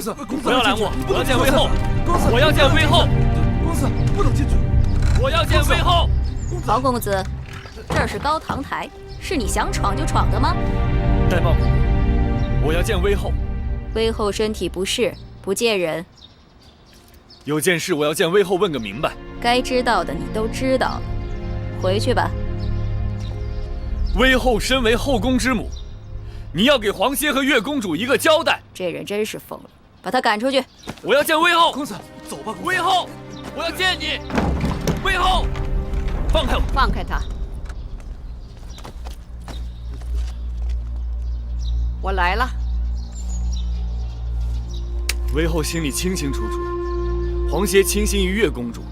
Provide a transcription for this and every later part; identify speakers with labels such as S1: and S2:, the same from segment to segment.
S1: 不要拦我！我要见魏后！我要见魏后！
S2: 公子不能进去！
S1: 我要见魏后！
S3: 王公子，这是高堂台，是你想闯就闯的吗？
S1: 玳瑁公主，我要见魏后。
S3: 魏后身体不适，不见人。
S1: 有件事我要见魏后问个明白。
S3: 该知道的你都知道了，回去吧。
S1: 魏后身为后宫之母，你要给皇歇和月公主一个交代。
S3: 这人真是疯了，把他赶出去。
S1: 我要见魏后。
S2: 公子，走吧。
S1: 魏后，我要见你。魏后，放开我！
S4: 放开他！我来了。
S1: 魏后心里清清楚楚，皇歇倾心于月公主，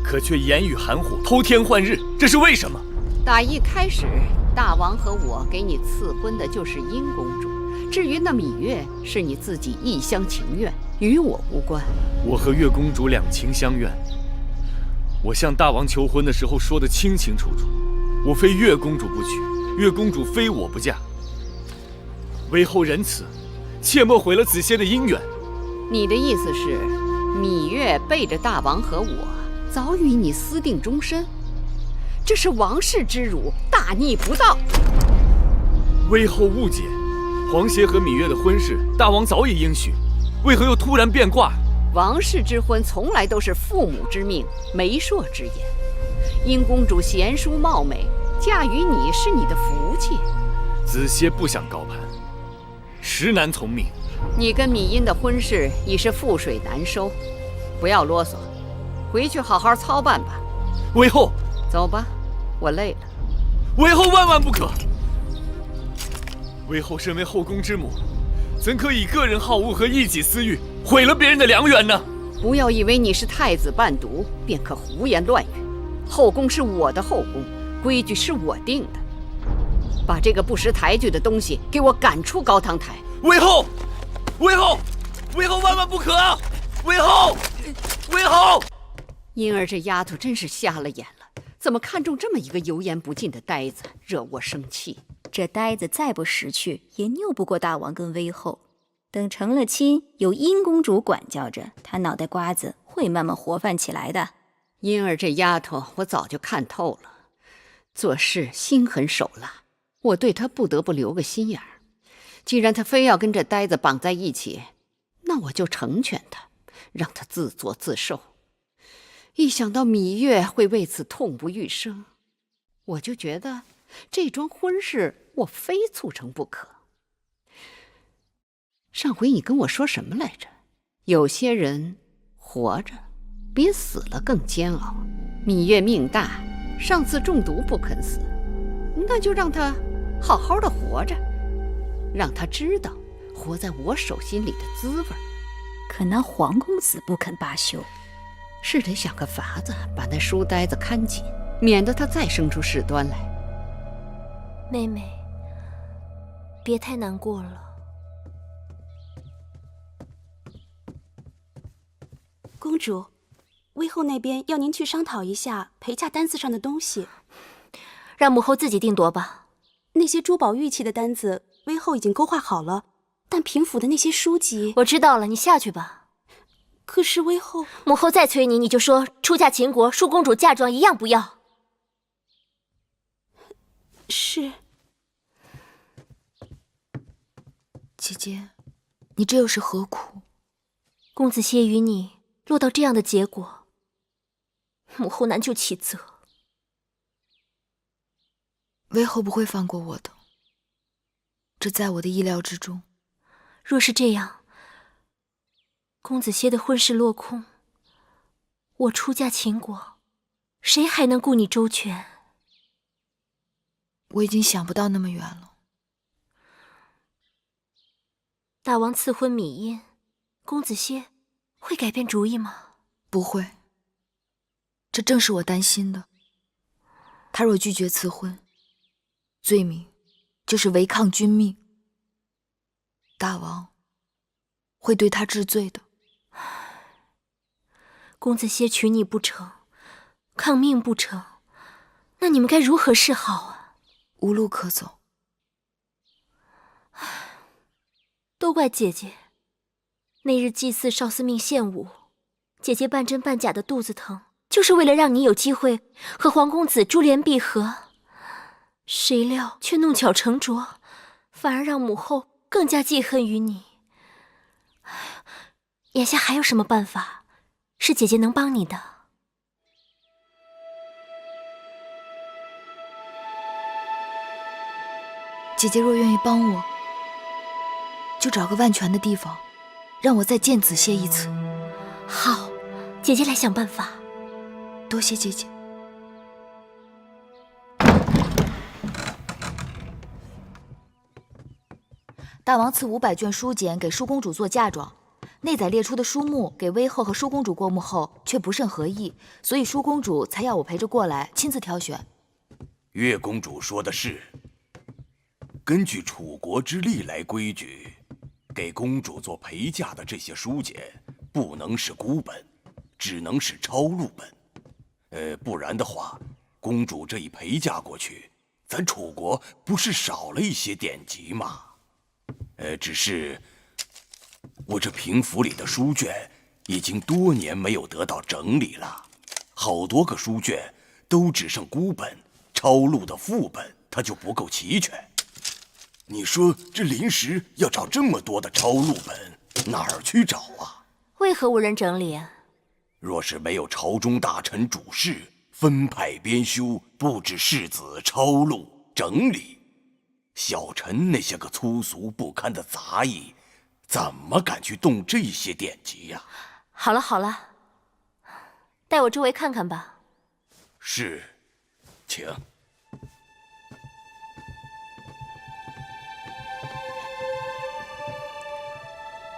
S1: 可却言语含糊，偷天换日，这是为什么？
S4: 打一开始，大王和我给你赐婚的就是殷公主，至于那芈月，是你自己一厢情愿，与我无关。
S1: 我和月公主两情相悦，我向大王求婚的时候说得清清楚楚，我非月公主不娶，月公主非我不嫁。魏后仁慈，切莫毁了子歇的姻缘。
S4: 你的意思是，芈月背着大王和我，早与你私定终身？这是王室之辱，大逆不道！
S1: 魏后误解，皇歇和芈月的婚事，大王早已应许，为何又突然变卦？
S4: 王室之婚从来都是父母之命，媒妁之言。殷公主贤淑貌美，嫁与你是你的福气。
S1: 子歇不想高攀，实难从命。
S4: 你跟芈殷的婚事已是覆水难收，不要啰嗦，回去好好操办吧。
S1: 魏后，
S4: 走吧，我累了。
S1: 魏后万万不可！魏后身为后宫之母，怎可以个人好恶和一己私欲毁了别人的良缘呢？
S4: 不要以为你是太子伴读，便可胡言乱语。后宫是我的后宫，规矩是我定的。把这个不识抬举的东西给我赶出高堂台！
S1: 魏后，魏后，魏后万万不可啊！魏后，魏后！
S4: 英儿这丫头真是瞎了眼了，怎么看中这么一个油盐不进的呆子，惹我生气。
S3: 这呆子再不识趣，也拗不过大王跟魏后。等成了亲，有殷公主管教着，他脑袋瓜子会慢慢活泛起来的。
S4: 英儿这丫头，我早就看透了，做事心狠手辣，我对她不得不留个心眼儿。既然她非要跟这呆子绑在一起，那我就成全她，让她自作自受。一想到芈月会为此痛不欲生，我就觉得这桩婚事我非促成不可。上回你跟我说什么来着？有些人活着比死了更煎熬。芈月命大，上次中毒不肯死，那就让她好好的活着，让她知道活在我手心里的滋味。
S3: 可那黄公子不肯罢休，
S4: 是得想个法子把那书呆子看紧，免得他再生出事端来。
S5: 妹妹，别太难过了。
S6: 公主，魏后那边要您去商讨一下陪嫁单子上的东西，
S5: 让母后自己定夺吧。
S6: 那些珠宝玉器的单子，魏后已经勾画好了，但平府的那些书籍……
S5: 我知道了，你下去吧。
S6: 可是魏后……
S5: 母后再催你，你就说出嫁秦国，恕公主嫁妆一样不要。
S6: 是。
S7: 姐姐，你这又是何苦？
S5: 公子歇与你落到这样的结果，母后难就其责。
S7: 魏后不会放过我的，这在我的意料之中。
S5: 若是这样，公子歇的婚事落空，我出嫁秦国，谁还能顾你周全？
S7: 我已经想不到那么远了。
S5: 大王赐婚芈殷，公子歇会改变主意吗？
S7: 不会，这正是我担心的。他若拒绝赐婚，罪名就是违抗君命，大王会对他治罪的。
S5: 公子歇娶你不成，抗命不成，那你们该如何是好啊？
S7: 无路可走。
S5: 都怪姐姐，那日祭祀少司命献舞，姐姐半真半假的肚子疼，就是为了让你有机会和皇公子珠联璧合。谁料却弄巧成拙，反而让母后更加记恨于你。眼下还有什么办法是姐姐能帮你的？
S7: 姐姐若愿意帮我，就找个万全的地方，让我再见子歇一次。
S5: 好，姐姐来想办法。
S7: 多谢姐姐。大王赐500卷书简给舒公主做嫁妆，内载列出的书目给威后和舒公主过目后，却不甚合意，所以舒公主才要我陪着过来，亲自挑选。
S8: 月公主说的是，根据楚国之历来规矩，给公主做陪嫁的这些书简不能是孤本，只能是抄录本。不然的话，公主这一陪嫁过去，咱楚国不是少了一些典籍吗？只是我这平府里的书卷已经多年没有得到整理了，好多个书卷都只剩孤本，抄录的副本它就不够齐全。你说这临时要找这么多的抄录本，哪儿去找啊？
S5: 为何无人整理啊？
S8: 若是没有朝中大臣主事分派编修，布置世子抄录整理，小臣那些个粗俗不堪的杂役，怎么敢去动这些典籍呀？
S5: 好了好了，带我周围看看吧。
S8: 是，请。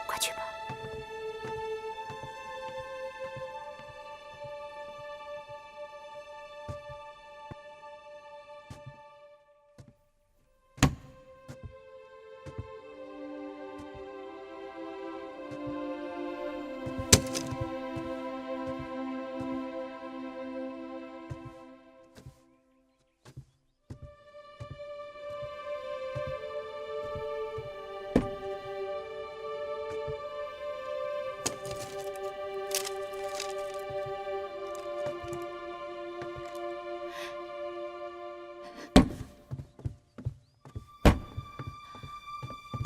S5: 快去吧。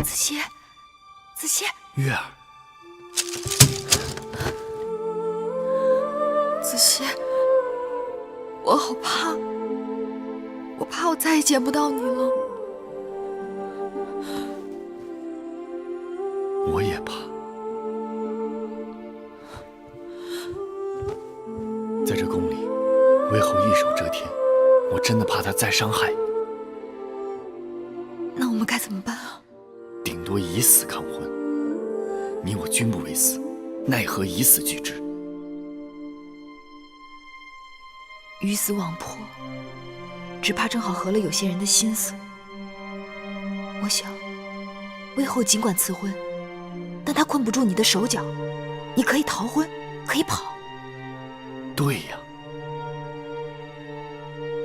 S7: 子歇，子歇，
S1: 月儿，
S7: 子歇，我好怕，我怕我再也见不到你了。
S1: 我也怕。在这宫里，魏后一手遮天，我真的怕她再伤害你。
S7: 那我们该怎么办啊？
S1: 顶多以死抗婚，你我均不为死，奈何以死拒之？
S7: 鱼死网破，只怕正好合了有些人的心思。我想，魏后尽管赐婚，但她困不住你的手脚，你可以逃婚，可以跑。
S1: 对呀，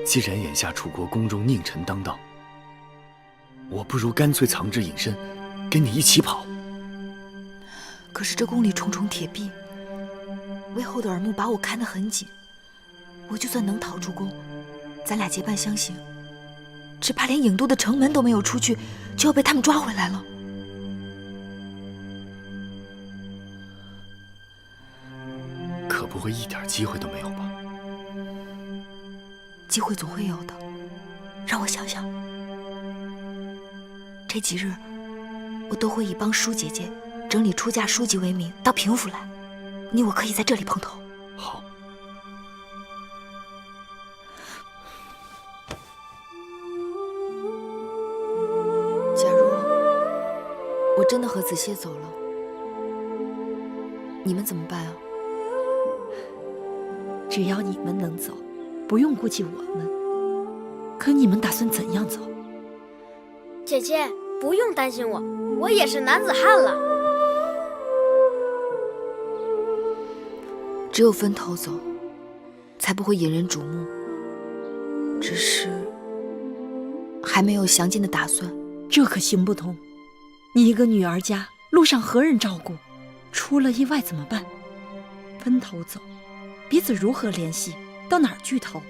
S1: 既然眼下楚国宫中佞臣当道，我不如干脆藏着隐身，跟你一起跑。
S7: 可是这宫里重重铁壁，魏后的耳目把我看得很紧，我就算能逃出宫，咱俩结伴相行，只怕连郢都的城门都没有出去，就要被他们抓回来了。
S1: 可不会一点机会都没有吧？
S7: 机会总会有的，让我想想。这几日，我都会以帮舒姐姐整理出嫁书籍为名到平府来，你我可以在这里碰头。
S1: 好。
S7: 假如我真的和子歇走了，你们怎么办啊？
S9: 只要你们能走，不用顾及我们。可你们打算怎样走？
S10: 姐姐，不用担心我，我也是男子汉了。
S7: 只有分头走，才不会引人瞩目。只是还没有详尽的打算。
S9: 这可行不通。你一个女儿家，路上何人照顾？出了意外怎么办？分头走，彼此如何联系？到哪儿去逃？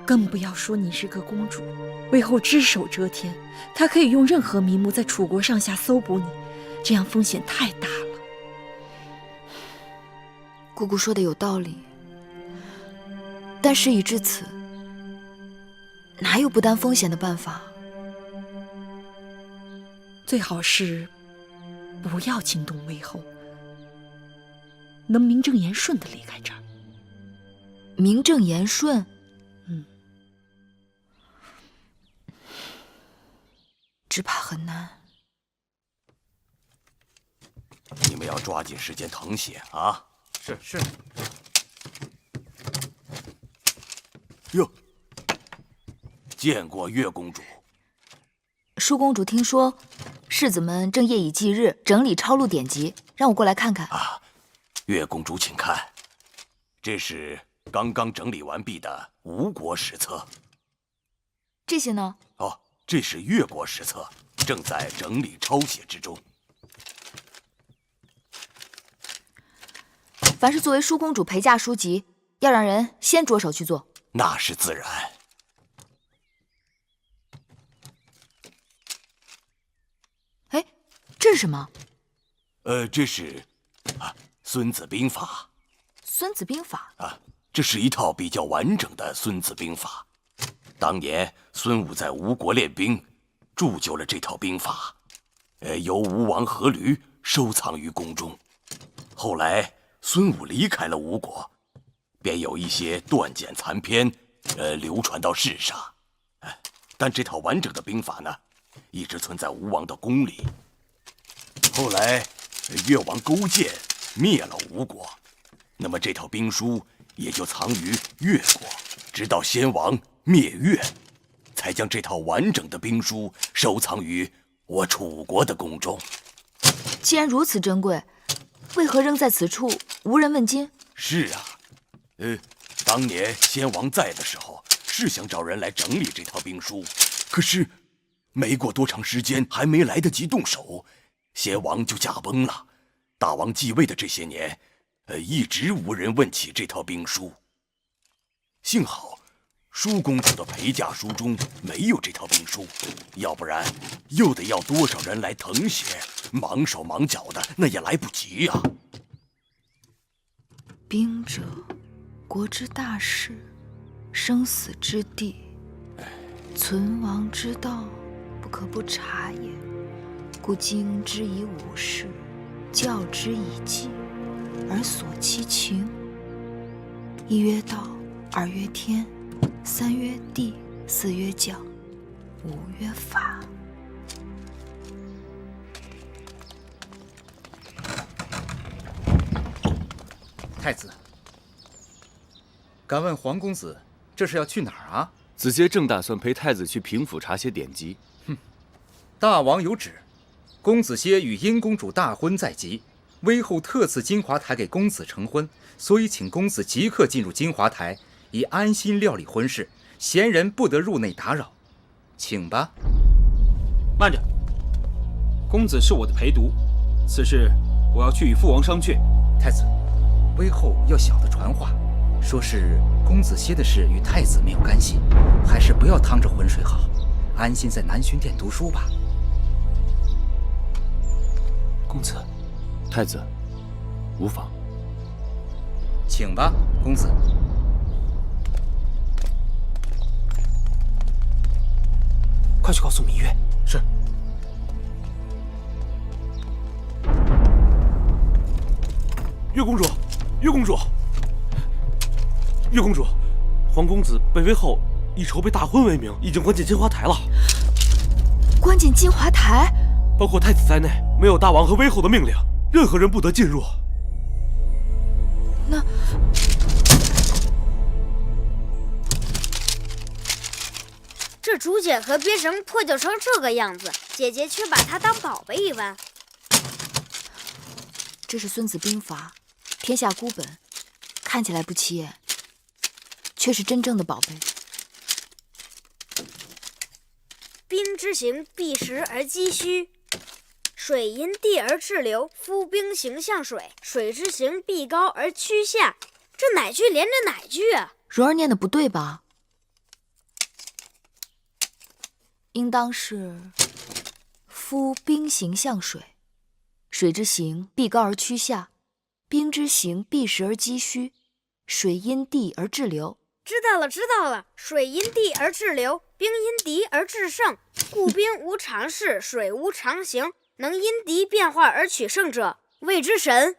S9: 更不要说你是个公主，魏后只手遮天，她可以用任何名目在楚国上下搜捕你，这样风险太大了。
S7: 姑姑说的有道理，但事已至此，哪有不担风险的办法？
S9: 最好是不要惊动魏后，能名正言顺地离开这儿。
S7: 名正言顺？只怕很难。
S8: 你们要抓紧时间誊写啊！
S1: 是。
S8: 哟，见过月公主。
S7: 舒公主听说世子们正夜以继日整理抄录典籍，让我过来看看。
S8: 啊，月公主请看，这是刚刚整理完毕的吴国史册。
S7: 这些呢？
S8: 哦，这是越国史册，正在整理抄写之中。
S7: 凡是作为舒公主陪嫁书籍，要让人先着手去做。
S8: 那是自然。
S7: 哎，这是什么？
S8: 这是孙子兵法》。
S7: 孙子兵法
S8: 啊，这是一套比较完整的孙子兵法。当年孙武在吴国练兵，铸就了这套兵法，由吴王阖闾收藏于宫中。后来孙武离开了吴国，便有一些断简残篇，流传到世上。但这套完整的兵法呢，一直存在吴王的宫里。后来越王勾践灭了吴国，那么这套兵书也就藏于越国，直到先王灭越，才将这套完整的兵书收藏于我楚国的宫中。
S7: 既然如此珍贵，为何扔在此处无人问津？
S8: 是啊，当年先王在的时候，是想找人来整理这套兵书，可是没过多长时间，还没来得及动手，先王就驾崩了。大王继位的这些年，一直无人问起这套兵书。幸好舒公主的陪嫁书中没有这套兵书，要不然又得要多少人来誊写，忙手忙脚的，那也来不及呀。
S7: 兵者，国之大事，生死之地，存亡之道，不可不察也。故经之以武士，教之以纪，而索其情。一曰道，二曰天，三曰地，四曰教，五曰法。
S2: 太子，敢问黄公子，这是要去哪儿啊？
S1: 子杰正打算陪太子去平府查些典籍。
S2: 大王有旨，公子歇与殷公主大婚在即，威后特赐金华台给公子成婚，所以请公子即刻进入金华台，以安心料理婚事，闲人不得入内打扰。请吧。
S11: 慢着，公子是我的陪读，此事我要去与父王商榷。
S2: 太子，威后要小的传话，说是公子歇的事与太子没有干系，还是不要趟着浑水好，安心在南巡殿读书吧。
S11: 公子，
S1: 太子，无妨。
S2: 请吧，公子。
S11: 快去告诉芈月。是。
S12: 月公主，月公主，月公主，黄公子被威后以筹备大婚为名，已经关进金华台了。
S7: 关进金华台？
S12: 包括太子在内，没有大王和威后的命令，任何人不得进入。
S7: 那
S10: 这竹简和编绳破旧成这个样子，姐姐却把它当宝贝一般。
S7: 这是《孙子兵法》，天下孤本，看起来不起眼，却是真正的宝贝。
S10: 兵之行，避实而击虚，水因地而滞留，夫兵行象水，水之行必高而趋下。这哪句连着哪句啊？
S7: 蓉儿念的不对吧？应当是夫兵行象水，水之行必高而趋下，兵之行必实而击虚，水因地而滞留。
S10: 知道了，水因地而滞留，兵因敌而制胜，故兵无常势，水无常形，能因敌变化而取胜者，谓之神。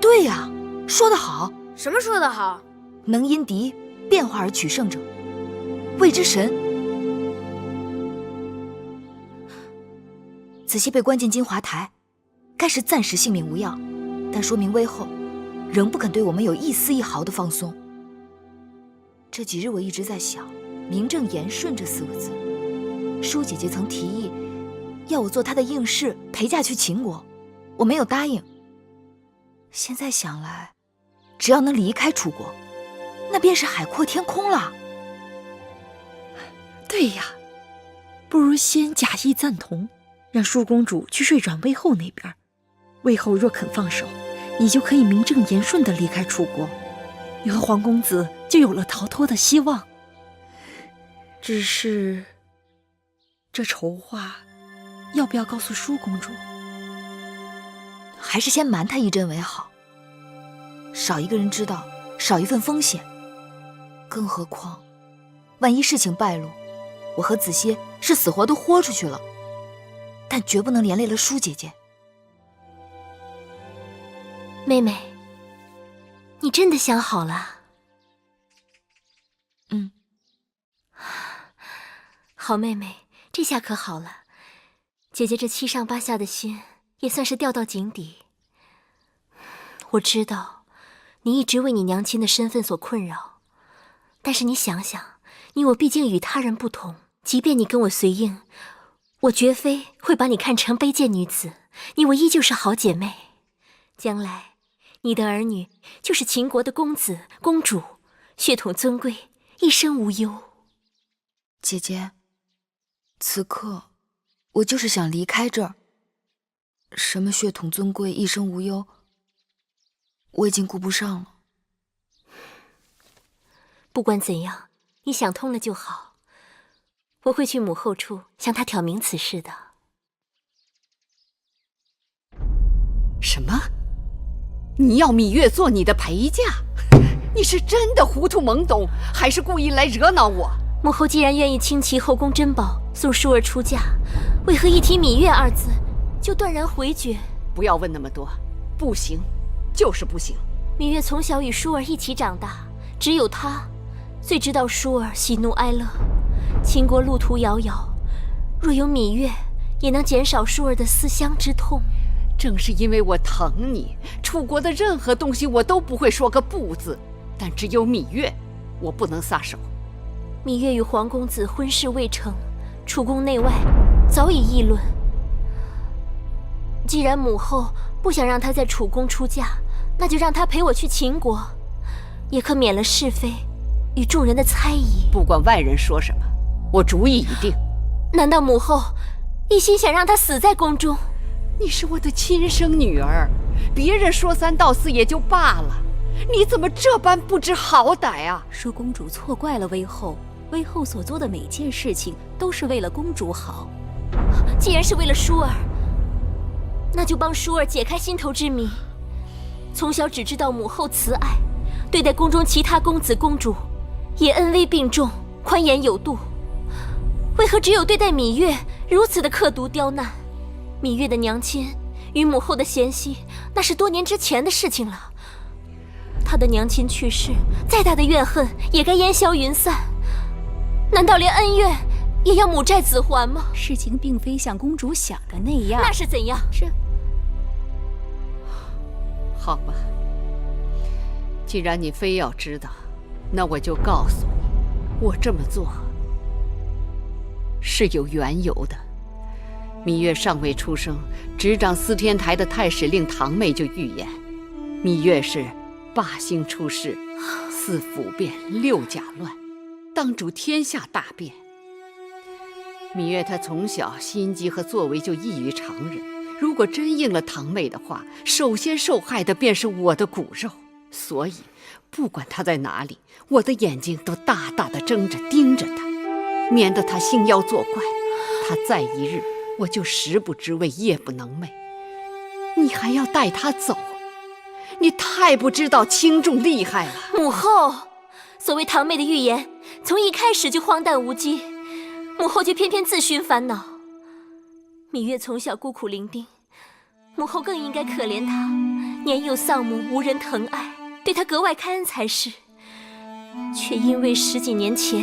S7: 对呀，说得好。
S10: 什么说得好？
S7: 能因敌变化而取胜者，谓之神。子期被关进金华台，该是暂时性命无恙，但说明威后仍不肯对我们有一丝一毫的放松。这几日我一直在想“名正言顺”这4个字。舒姐姐曾提议要我做她的应试，陪嫁去秦国，我没有答应。现在想来，只要能离开楚国，那便是海阔天空了。
S9: 对呀，不如先假意赞同，让舒公主去睡转魏后那边。魏后若肯放手，你就可以名正言顺地离开楚国，你和黄公子就有了逃脱的希望。只是这筹划要不要告诉舒公主？
S7: 还是先瞒她一阵为好，少一个人知道，少一份风险。更何况万一事情败露，我和子歇是死活都豁出去了，但绝不能连累了舒姐姐。
S5: 妹妹，你真的想好了？好妹妹，这下可好了，姐姐这7上8下的心也算是掉到井底。我知道你一直为你娘亲的身份所困扰，但是你想想，你我毕竟与他人不同，即便你跟我随应，我绝非会把你看成卑贱女子，你我依旧是好姐妹。将来你的儿女就是秦国的公子公主，血统尊贵，一生无忧。
S7: 姐姐，此刻我就是想离开这儿。什么血统尊贵，一生无忧，我已经顾不上了。
S5: 不管怎样，你想通了就好。我会去母后处向她挑明此事的。
S4: 什么？你要芈月做你的陪嫁？你是真的糊涂懵懂，还是故意来惹恼我？
S5: 母后既然愿意倾其后宫珍宝送舒儿出嫁，为何一提芈月2字就断然回绝？
S4: 不要问那么多，不行，就是不行。
S5: 芈月从小与舒儿一起长大，只有她最知道舒儿喜怒哀乐。秦国路途遥遥，若有芈月，也能减少舒儿的思乡之痛。
S4: 正是因为我疼你，楚国的任何东西我都不会说个不字，但只有芈月，我不能撒手。
S5: 芈月与黄公子婚事未成，楚宫内外早已议论。既然母后不想让她在楚宫出嫁，那就让她陪我去秦国，也可免了是非与众人的猜疑。
S4: 不管外人说什么，我主意已定。
S5: 难道母后一心想让她死在宫中？
S4: 你是我的亲生女儿，别人说3道4也就罢了，你怎么这般不知好歹啊？
S3: 舒公主错怪了魏后，魏后所做的每件事情都是为了公主好。
S5: 既然是为了舒儿，那就帮舒儿解开心头之谜。从小只知道母后慈爱，对待宫中其他公子公主也恩威并重，宽严有度，为何只有对待芈月如此的刻毒刁难？芈月的娘亲与母后的嫌隙，那是多年之前的事情了。她的娘亲去世，再大的怨恨也该烟消云散。难道连恩怨也要母债子还吗？
S3: 事情并非像公主想的那样。
S5: 那是怎样？
S4: 好吧，既然你非要知道，那我就告诉你，我这么做是有缘由的。芈月尚未出生，执掌司天台的太史令堂妹就预言，芈月是8星出世，4府变，6甲乱，当主天下大变。芈月她从小心机和作为就异于常人，如果真应了堂妹的话，首先受害的便是我的骨肉。所以，不管她在哪里，我的眼睛都大大的睁着盯着她，免得她兴妖作怪。她再一日，我就食不知味，夜不能寐。你还要带她走？你太不知道轻重厉害了。
S5: 母后，所谓堂妹的预言，从一开始就荒诞无稽，母后却偏偏自寻烦恼。芈月从小孤苦伶仃，母后更应该可怜她，年幼丧母，无人疼爱，对她格外开恩才是。却因为10几年前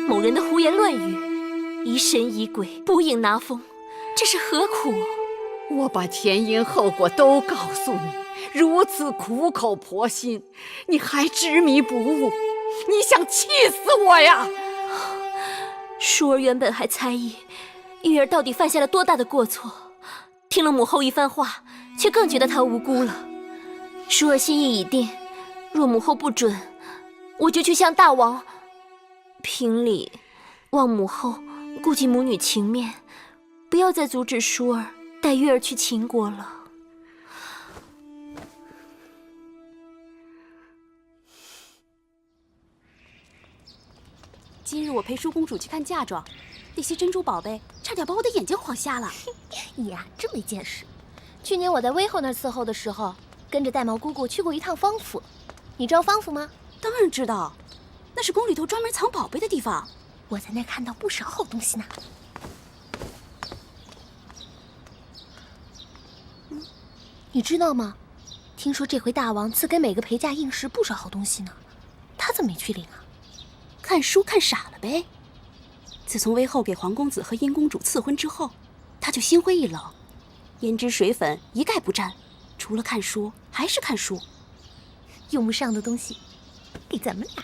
S5: 某人的胡言乱语，疑神疑鬼，捕影拿风，这是何苦？
S4: 我把前因后果都告诉你，如此苦口婆心，你还执迷不悟，你想气死我呀！
S5: 淑儿原本还猜疑玉儿到底犯下了多大的过错，听了母后一番话，却更觉得她无辜了。淑儿心意已定，若母后不准，我就去向大王评理，望母后顾及母女情面，不要再阻止淑儿带玉儿去秦国了。
S6: 今日我陪舒公主去看嫁妆，那些珍珠宝贝差点把我的眼睛晃瞎了。
S13: 你呀，真没见识。去年我在威后那儿伺候的时候，跟着戴毛姑姑去过一趟方府。你知道方府吗？
S6: 当然知道，那是宫里头专门藏宝贝的地方。
S13: 我在那儿看到不少好东西呢。你知道吗？听说这回大王赐给每个陪嫁应时不少好东西呢。他怎么没去领啊？
S6: 看书看傻了呗。自从威后给皇公子和殷公主赐婚之后，他就心灰意冷，胭脂水粉一概不沾，除了看书还是看书。
S13: 用不上的东西，给咱们俩。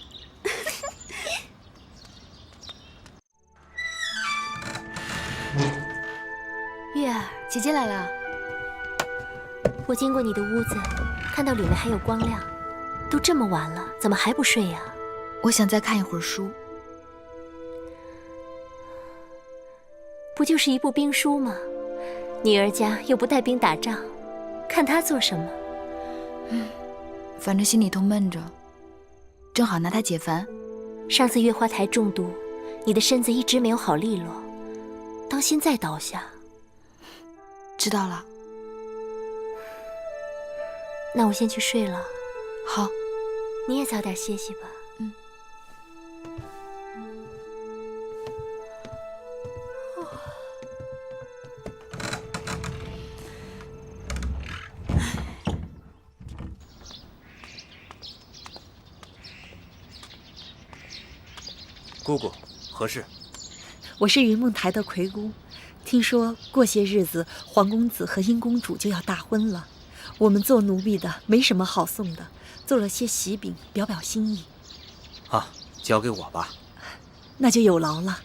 S5: 月儿，
S13: 姐姐来了。
S5: 我经过你的屋子，看到里面还有光亮，都这么晚了，怎么还不睡呀？
S7: 我想再看一会儿书。
S5: 不就是一部兵书吗？女儿家又不带兵打仗，看它做什么？
S7: 反正心里头闷着，正好拿它解烦。
S5: 上次月花台中毒，你的身子一直没有好利落，当心再倒下。
S7: 知道了。
S5: 那我先去睡了。
S7: 好，
S5: 你也早点歇息吧。
S2: 姑姑，何事？
S9: 我是云梦台的魁姑，听说过些日子皇公子和殷公主就要大婚了，我们做奴婢的没什么好送的，做了些喜饼表表心意。
S2: 啊，交给我吧。
S9: 那就有劳了。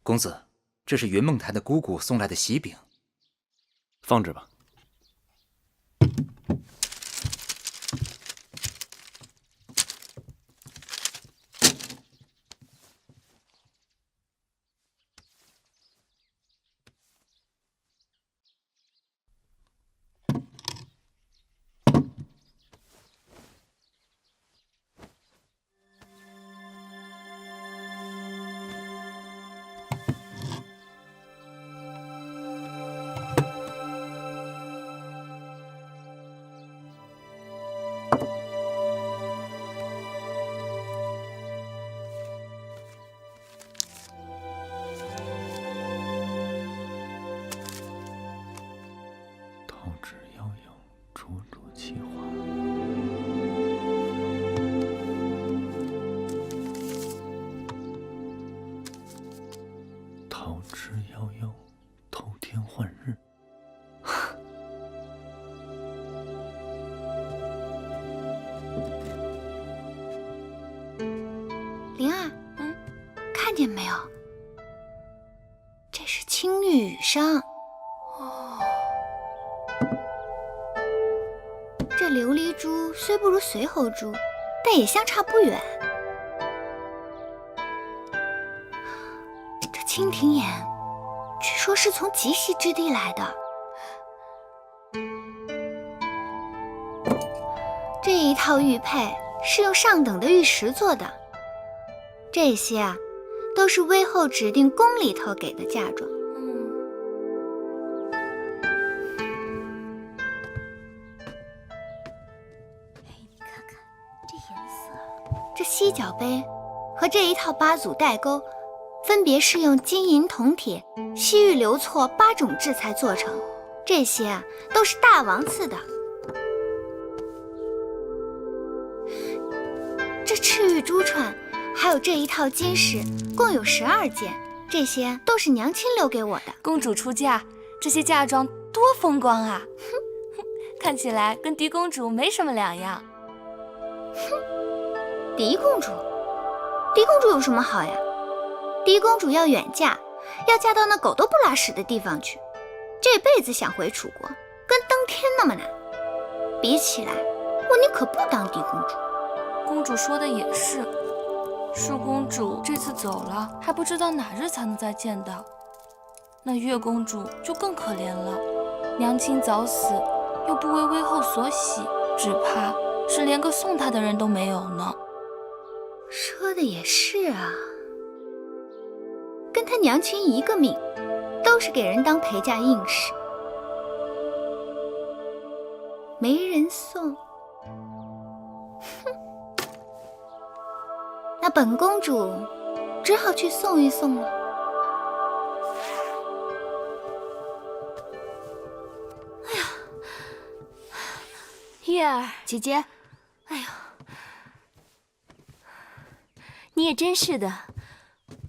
S2: 公子，这是云梦台的姑姑送来的喜饼，
S1: 放着吧。
S13: 灵儿，
S3: 见没有？这是青绿羽裳。这琉璃珠虽不如随侯珠，但也相差不远。这蜻蜓眼，据说是从极西之地来的。这一套玉佩是用上等的玉石做的，这些啊，都是威后指定宫里头给的嫁妆。这犀角杯和这一套8组带钩，分别是用金银铜铁、西域硫错8种制材做成，这些啊都是大王赐的。这赤玉珠串，还有这一套金饰，共有12件，这些都是娘亲留给我的。
S13: 公主出嫁，这些嫁妆多风光啊！看起来跟狄公主没什么两样。
S3: 狄公主有什么好呀？狄公主要远嫁，要嫁到那狗都不拉屎的地方去，这辈子想回楚国，跟登天那么难。比起来，我宁可不当狄公主。
S13: 公主说的也是，恕公主这次走了，还不知道哪日才能再见到。那月公主就更可怜了，娘亲早死，又不为威后所喜，只怕是连个送她的人都没有呢。
S3: 说的也是啊，跟他娘亲一个命，都是给人当陪嫁硬士，没人送。哼，那本公主只好去送一送了。
S5: 哎呀，月儿
S7: 姐姐，
S5: 哎呦，你也真是的，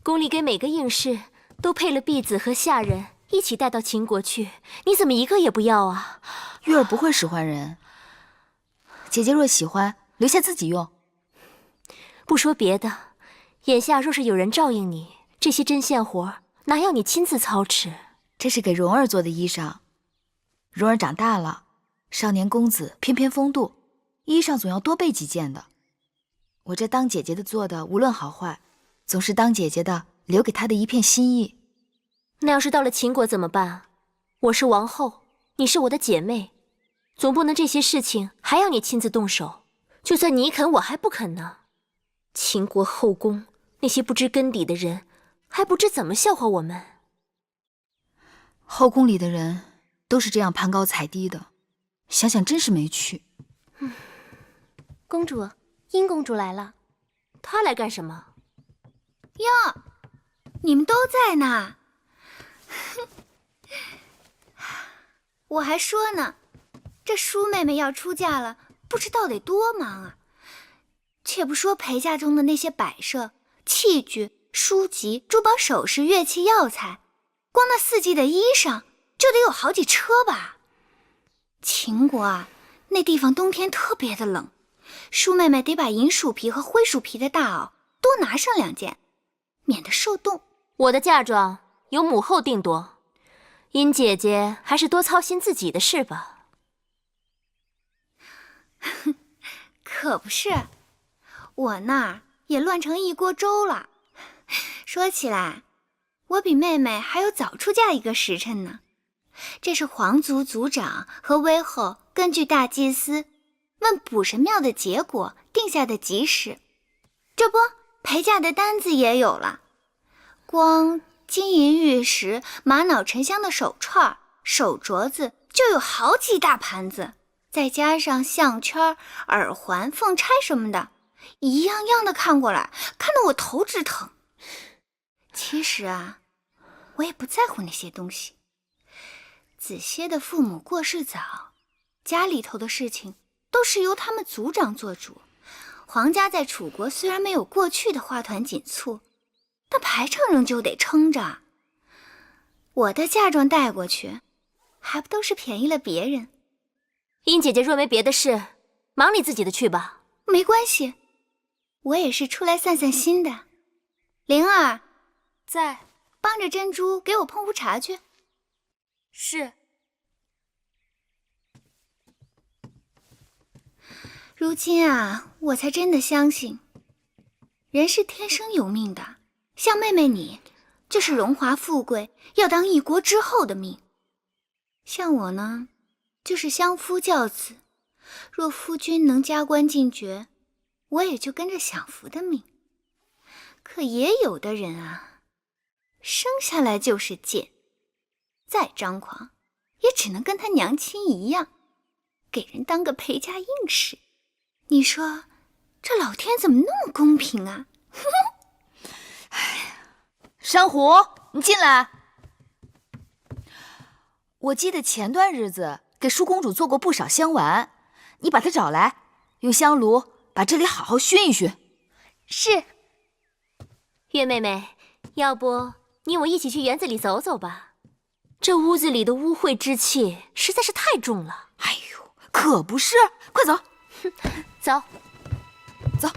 S5: 宫里给每个应试都配了婢子和下人，一起带到秦国去，你怎么一个也不要啊？
S7: 月儿不会使唤人，姐姐若喜欢，留下自己用。
S5: 不说别的，眼下若是有人照应你，这些针线活哪要你亲自操持？
S7: 这是给蓉儿做的衣裳，蓉儿长大了，少年公子翩翩风度，衣裳总要多备几件的。我这当姐姐的做的，无论好坏，总是当姐姐的留给她的一片心意。
S5: 那要是到了秦国怎么办？我是王后，你是我的姐妹，总不能这些事情还要你亲自动手。就算你肯，我还不肯呢。秦国后宫那些不知根底的人，还不知怎么笑话我们。
S7: 后宫里的人都是这样攀高踩低的，想想真是没趣。
S5: 公主，殷公主来了，她来干什么？
S3: 哟，你们都在呢。我还说呢，这舒妹妹要出嫁了，不知道得多忙啊。且不说陪嫁中的那些摆设、器具、书籍、珠宝首饰、乐器药材，光那4季的衣裳就得有好几车吧。秦国啊，那地方冬天特别的冷，舒妹妹得把银鼠皮和灰鼠皮的大袄多拿上2件，免得受冻。
S5: 我的嫁妆由母后定夺，殷姐姐还是多操心自己的事吧。
S3: 可不是，我那儿也乱成一锅粥了。说起来，我比妹妹还有早出嫁1个时辰呢。这是皇族族长和威后根据大祭司问卜神庙的结果定下的吉时。这不，陪嫁的单子也有了，光金银玉石、玛瑙沉香的手串、手镯子就有好几大盘子，再加上项圈、耳环、凤钗什么的，一样样的看过来，看得我头直疼。其实啊，我也不在乎那些东西。子歇的父母过世早，家里头的事情都是由他们族长做主。皇家在楚国虽然没有过去的花团锦簇，但排场仍旧得撑着。我的嫁妆带过去，还不都是便宜了别人？
S5: 殷姐姐若没别的事，忙你自己的去吧。
S3: 没关系，我也是出来散散心的。灵儿，
S13: 在。
S3: 帮着珍珠给我碰壶茶去。
S13: 是。
S3: 如今啊，我才真的相信，人是天生有命的。像妹妹你，就是荣华富贵，要当一国之后的命。像我呢，就是相夫教子，若夫君能加官进爵，我也就跟着享福的命。可也有的人啊，生下来就是贱，再张狂，也只能跟他娘亲一样，给人当个陪嫁硬使。你说，这老天怎么那么公平啊？
S7: 珊瑚，你进来。我记得前段日子给舒公主做过不少香丸，你把她找来，用香炉把这里好好熏一熏。
S5: 是。月妹妹，要不你我一起去园子里走走吧？这屋子里的污秽之气实在是太重了。
S7: 哎呦，可不是，快走。
S5: 走，
S7: 走。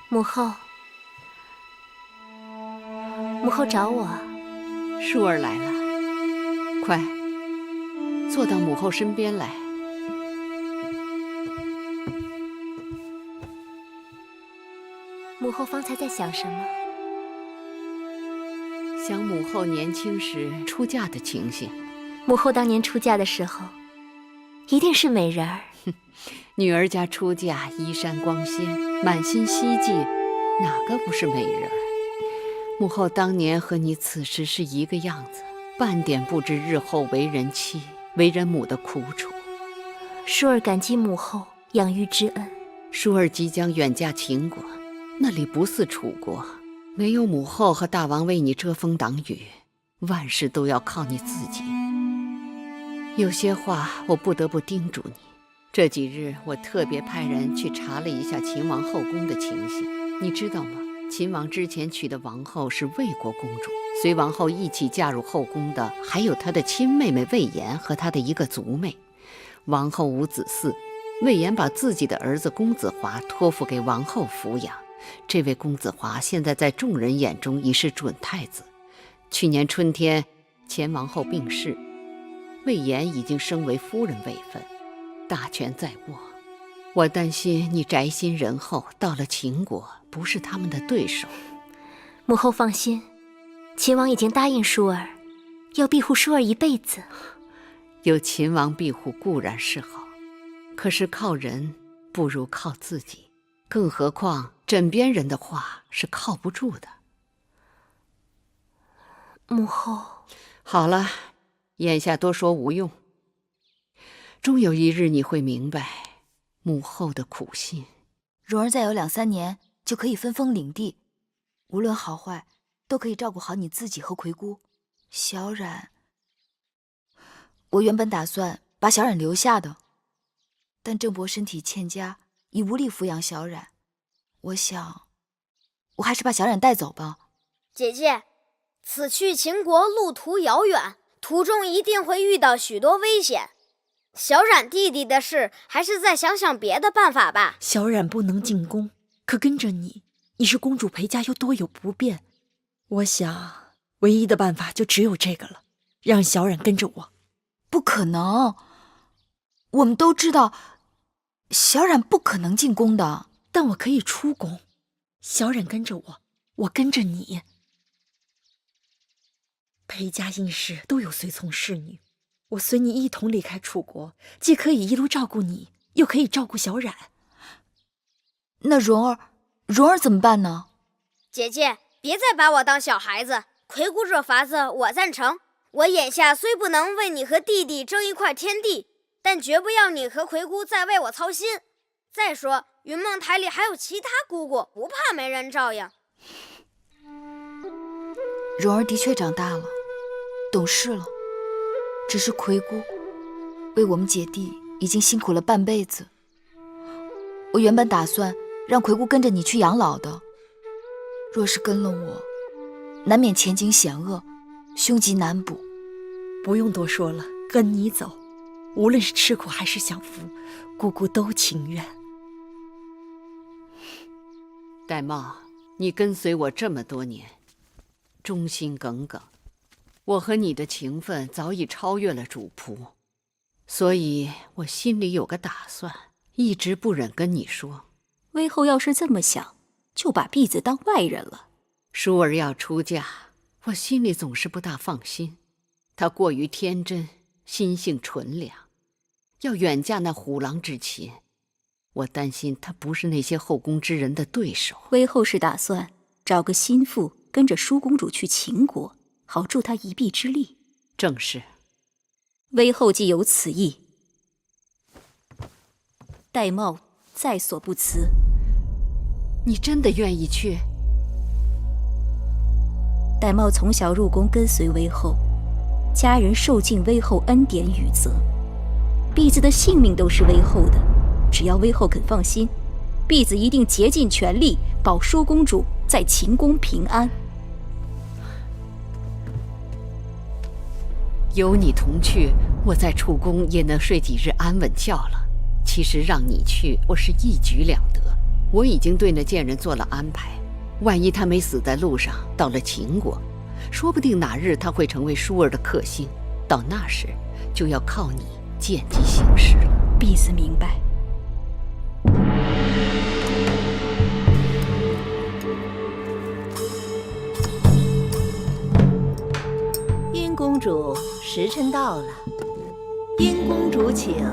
S5: 母后，母后找我。
S4: 舒儿来了，快坐到母后身边来。
S5: 母后方才在想什么？
S4: 想母后年轻时出嫁的情形。
S5: 母后当年出嫁的时候，一定是美人儿。
S4: 女儿家出嫁，衣衫光鲜，满心希冀，哪个不是美人儿？母后当年和你此时是一个样子，半点不知日后为人妻、为人母的苦楚。
S5: 舒儿感激母后养育之恩。
S4: 舒儿即将远嫁秦国，那里不似楚国，没有母后和大王为你遮风挡雨，万事都要靠你自己。有些话我不得不叮嘱你。这几日我特别派人去查了一下秦王后宫的情形，你知道吗？秦王之前娶的王后是魏国公主，随王后一起嫁入后宫的还有她的亲妹妹魏延和她的一个族妹。王后无子嗣，魏延把自己的儿子公子华托付给王后抚养。这位公子华现在在众人眼中已是准太子。去年春天，前王后病逝，魏延已经升为夫人位分，大权在握。我担心你宅心仁厚，到了秦国不是他们的对手。
S5: 母后放心，秦王已经答应舒儿，要庇护舒儿一辈子。
S4: 有秦王庇护固然是好，可是靠人不如靠自己，更何况枕边人的话是靠不住的。
S5: 母后，
S4: 好了，眼下多说无用。终有一日你会明白母后的苦心。
S7: 蓉儿再有2、3年就可以分封领地，无论好坏都可以照顾好你自己和葵姑。小冉，我原本打算把小冉留下的，但郑伯身体欠佳，已无力抚养小冉。我想，我还是把小冉带走吧。
S10: 姐姐，此去秦国路途遥远，途中一定会遇到许多危险。小冉弟弟的事，还是再想想别的办法吧。
S9: 小冉不能进宫，可跟着你，你是公主陪嫁又多有不便。我想，唯一的办法就只有这个了，让小冉跟着我。
S7: 不可能，我们都知道，小冉不可能进宫的。
S9: 但我可以出宫，小冉跟着我，我跟着你。陪嫁应试都有随从侍女，我随你一同离开楚国，既可以一路照顾你，又可以照顾小冉。
S7: 那蓉儿怎么办呢？
S10: 姐姐，别再把我当小孩子。葵姑这法子我赞成。我眼下虽不能为你和弟弟争一块天地，但绝不要你和葵姑再为我操心。再说云梦台里还有其他姑姑，不怕没人照应。
S7: 蓉儿的确长大了，懂事了，只是葵姑为我们姐弟已经辛苦了半辈子，我原本打算让魁姑跟着你去养老的，若是跟了我，难免前景险恶，凶吉难卜。
S9: 不用多说了，跟你走，无论是吃苦还是享福，姑姑都情愿。
S4: 玳瑁，你跟随我这么多年，忠心耿耿，我和你的情分早已超越了主仆，所以我心里有个打算，一直不忍跟你说。
S6: 微后要是这么想，就把婢子当外人了。
S4: 淑儿要出嫁，我心里总是不大放心。她过于天真，心性纯良，要远嫁那虎狼之妻，我担心她不是那些后宫之人的对手。
S6: 微后是打算找个心腹跟着舒公主去秦国，好助她一臂之力。
S4: 正是。
S6: 微后既有此意，玳瑁在所不辞。
S4: 你真的愿意去？
S6: 玳瑁从小入宫跟随微后，家人受尽微后恩典与责，婢子的性命都是微后的，只要微后肯放心，婢子一定竭尽全力保舒公主在秦宫平安。
S4: 有你同去，我在楚宫也能睡几日安稳觉了。其实让你去，我是一举两得。我已经对那贱人做了安排，万一他没死在路上，到了秦国，说不定哪日他会成为舒儿的克星，到那时就要靠你见机行事了。
S6: 婢子明白。
S14: 殷公主，时辰到了，殷公主请。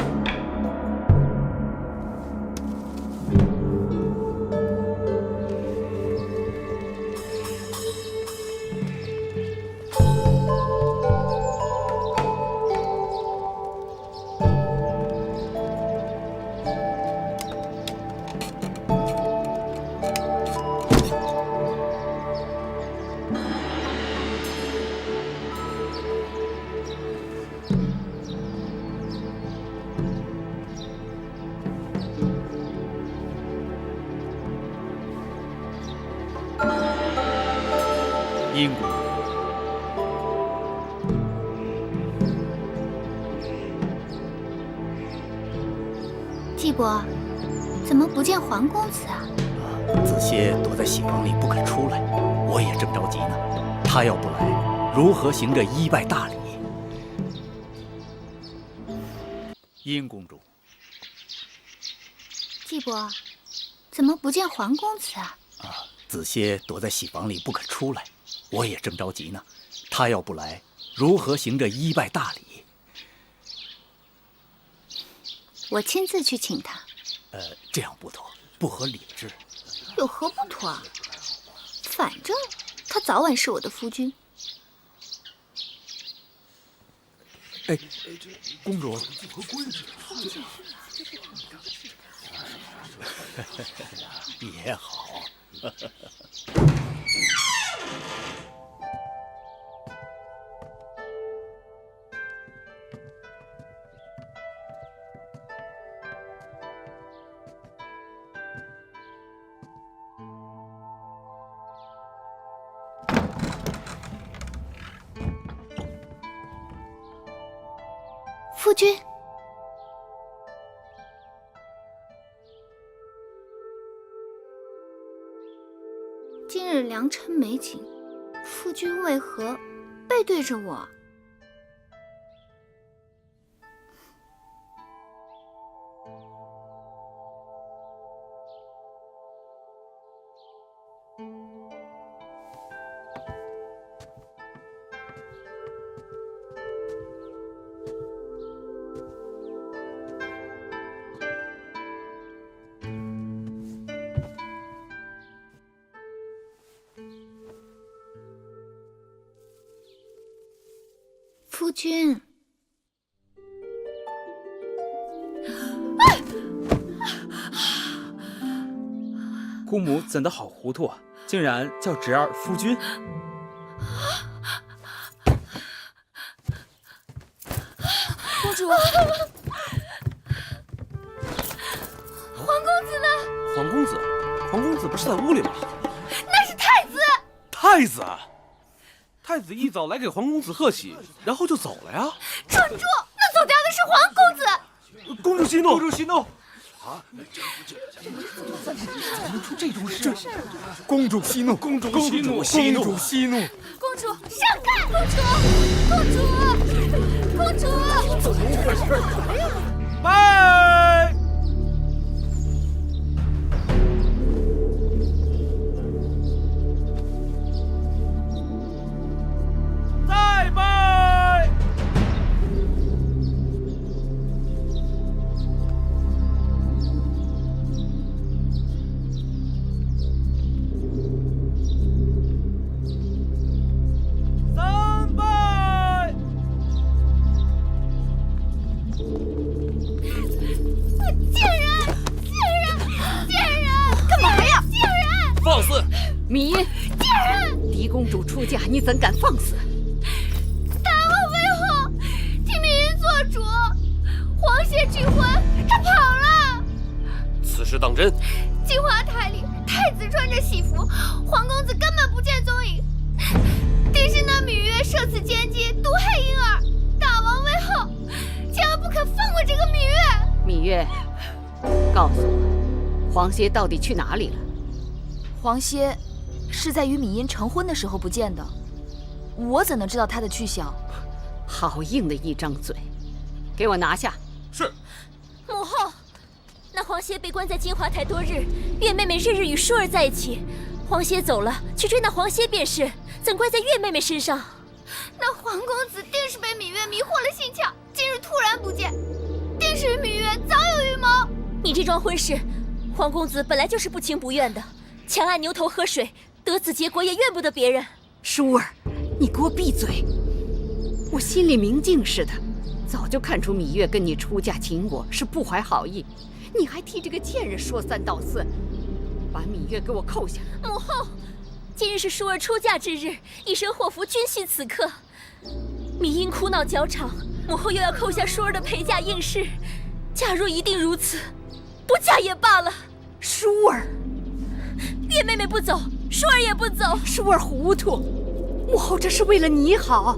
S1: 殷公主，
S3: 季伯，怎么不见黄公子啊？
S15: 子歇躲在喜房里不肯出来，我也正着急呢。他要不来，如何行这一拜大礼？殷公主，
S3: 季伯，怎么不见黄公子啊？
S15: 子歇躲在喜房里不肯出来，我也正着急呢。他要不来，如何行这一拜大礼？
S3: 我亲自去请他。
S15: 这样不妥，不合礼制。
S3: 有何不妥啊？反正他早晚是我的夫君。
S12: 哎，公主，
S15: 也好。
S3: 夫君，今日良辰美景，夫君为何背对着我？夫君，
S11: 姑母怎的好糊涂啊，竟然叫侄儿夫君。
S3: 公主，黄公子呢？
S12: 公子，皇公子不是在屋里吗？
S13: 那是太子。
S12: 太子，太子一早来给皇公子贺喜，然后就走了呀。
S13: 蠢猪，那走掉的是皇公子。
S12: 公主息怒，
S8: 公主息怒！
S2: 啊，怎么出这种事？公主息怒，
S12: 公主息怒，
S2: 公主息怒！
S13: 公主上看，公主，
S2: 怎么回事？
S12: 拜。再拜。三拜。
S13: 贱人！干嘛呀？贱人！
S1: 放肆！
S4: 米音，
S13: 贱人！
S4: 嫡公主出嫁，你怎敢放肆？
S13: 大王为后替米音做主，皇协拒婚，他跑了。
S1: 此事当真？
S13: 金华台里，太子穿着喜服，皇公子根本不见踪影。定是那芈月设此奸计，毒害婴儿。大王为后，千万不可放过这个芈月。
S4: 芈月，告诉我，黄歇到底去哪里了？
S7: 黄歇是在与米音成婚的时候不见的，我怎能知道他的去向？
S4: 好硬的一张嘴，给我拿下！
S1: 是。
S5: 母后，那黄歇被关在金华台多日，月妹妹日日与舒儿在一起。黄歇走了，去追那黄歇便是，怎怪在月妹妹身上？
S13: 那皇公子定是被芈月迷惑了心窍，今日突然不见，定是与芈月早有预谋。
S5: 你这桩婚事，皇公子本来就是不情不愿的，强按牛头喝水，得此结果也怨不得别人。
S4: 舒儿，你给我闭嘴！我心里明镜似的，早就看出芈月跟你出嫁秦国是不怀好意，你还替这个贱人说三道四，把芈月给我扣下！
S5: 母后，今日是舒儿出嫁之日，一身祸福均系此刻。芈音哭闹搅场，母后又要扣下舒儿的陪嫁应试。假若一定如此，不嫁也罢了。
S4: 舒儿，
S5: 月妹妹不走，舒儿也不走。
S4: 舒儿糊涂，母后这是为了你好。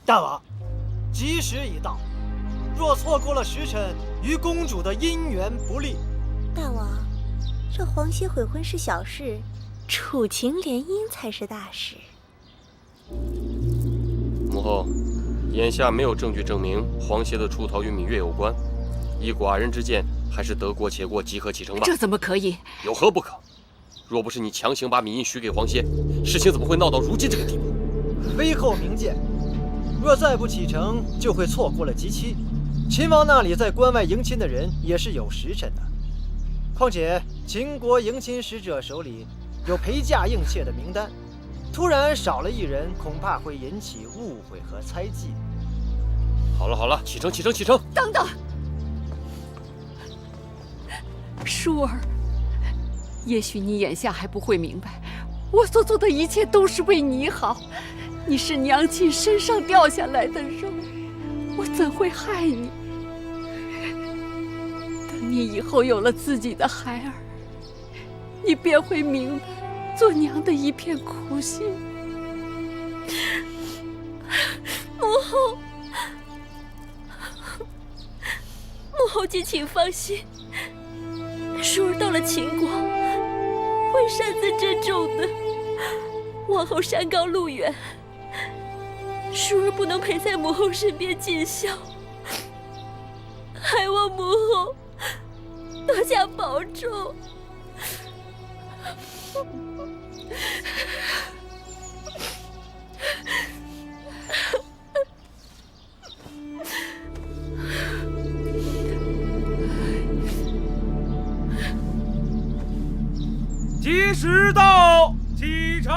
S16: 大王，吉时已到，若错过了时辰，与公主的姻缘不利。
S10: 大王，这黄歇悔婚是小事，楚秦联姻才是大事。
S17: 母后，眼下没有证据证明黄歇的出逃与芈月有关，依寡人之见，还是得过且过，即刻启程吧。
S4: 这怎么可以？
S17: 有何不可？若不是你强行把芈音许给黄歇，事情怎么会闹到如今这个地步？
S16: 微后明鉴，若再不启程，就会错过了吉期。秦王那里在关外迎亲的人也是有时辰的，况且秦国迎亲使者手里有陪嫁应妾的名单，突然少了一人，恐怕会引起误会和猜忌。
S17: 好了好了，启程启程启程！
S4: 等等，舒儿，也许你眼下还不会明白，我所做的一切都是为你好。你是娘亲身上掉下来的肉，我怎会害你？等你以后有了自己的孩儿，你便会明白做娘的一片苦心。
S5: 母后，母后敬请放心，舒儿到了秦国，会擅自郑重的往后山高路远。舒儿不能陪在母后身边尽孝，还望母后多加保重。
S12: 吉时到，启程。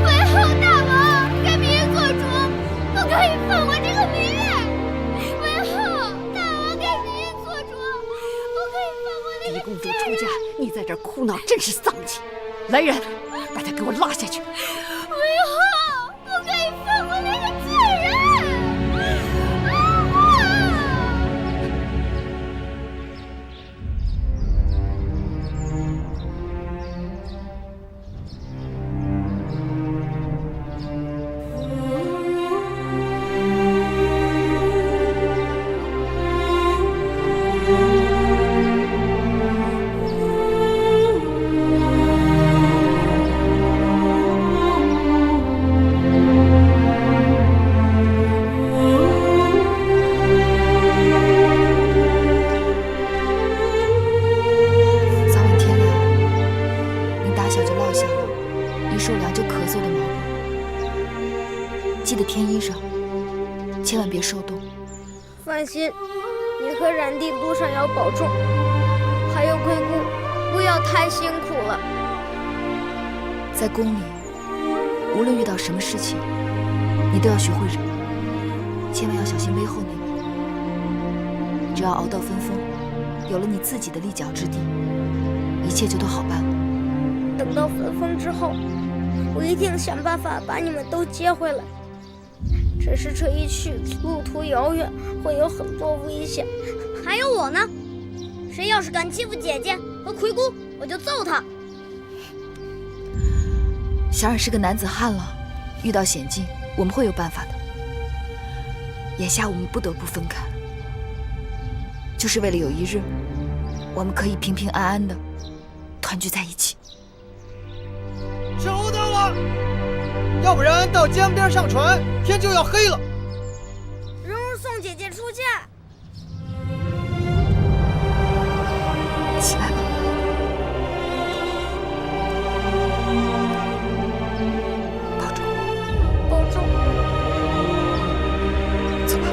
S13: 为后大
S4: 头脑真是丧气！来人，把他给我拉下去！
S3: 为何不可以放过那个贱人？
S7: 记得添衣裳，千万别受冻。
S10: 放心，你和冉弟路上要保重，还有贵姑，不要太辛苦了。
S7: 在宫里，无论遇到什么事情，你都要学会忍，千万要小心威后那边。只要熬到分封，有了你自己的立脚之地，一切就都好办了。
S10: 等到分封之后，我一定想办法把你们都接回来。只是这一去，路途遥远，会有很多危险。还有我呢，谁要是敢欺负姐姐和魁姑，我就揍他。
S7: 小冉是个男子汉了，遇到险境，我们会有办法的。眼下我们不得不分开，就是为了有一日，我们可以平平安安的团聚在一起。
S16: 收到了，要不然到江边上船，天就要黑了。
S10: 蓉蓉送姐姐出嫁。
S7: 起来吧。保重。
S10: 保重。
S7: 走吧。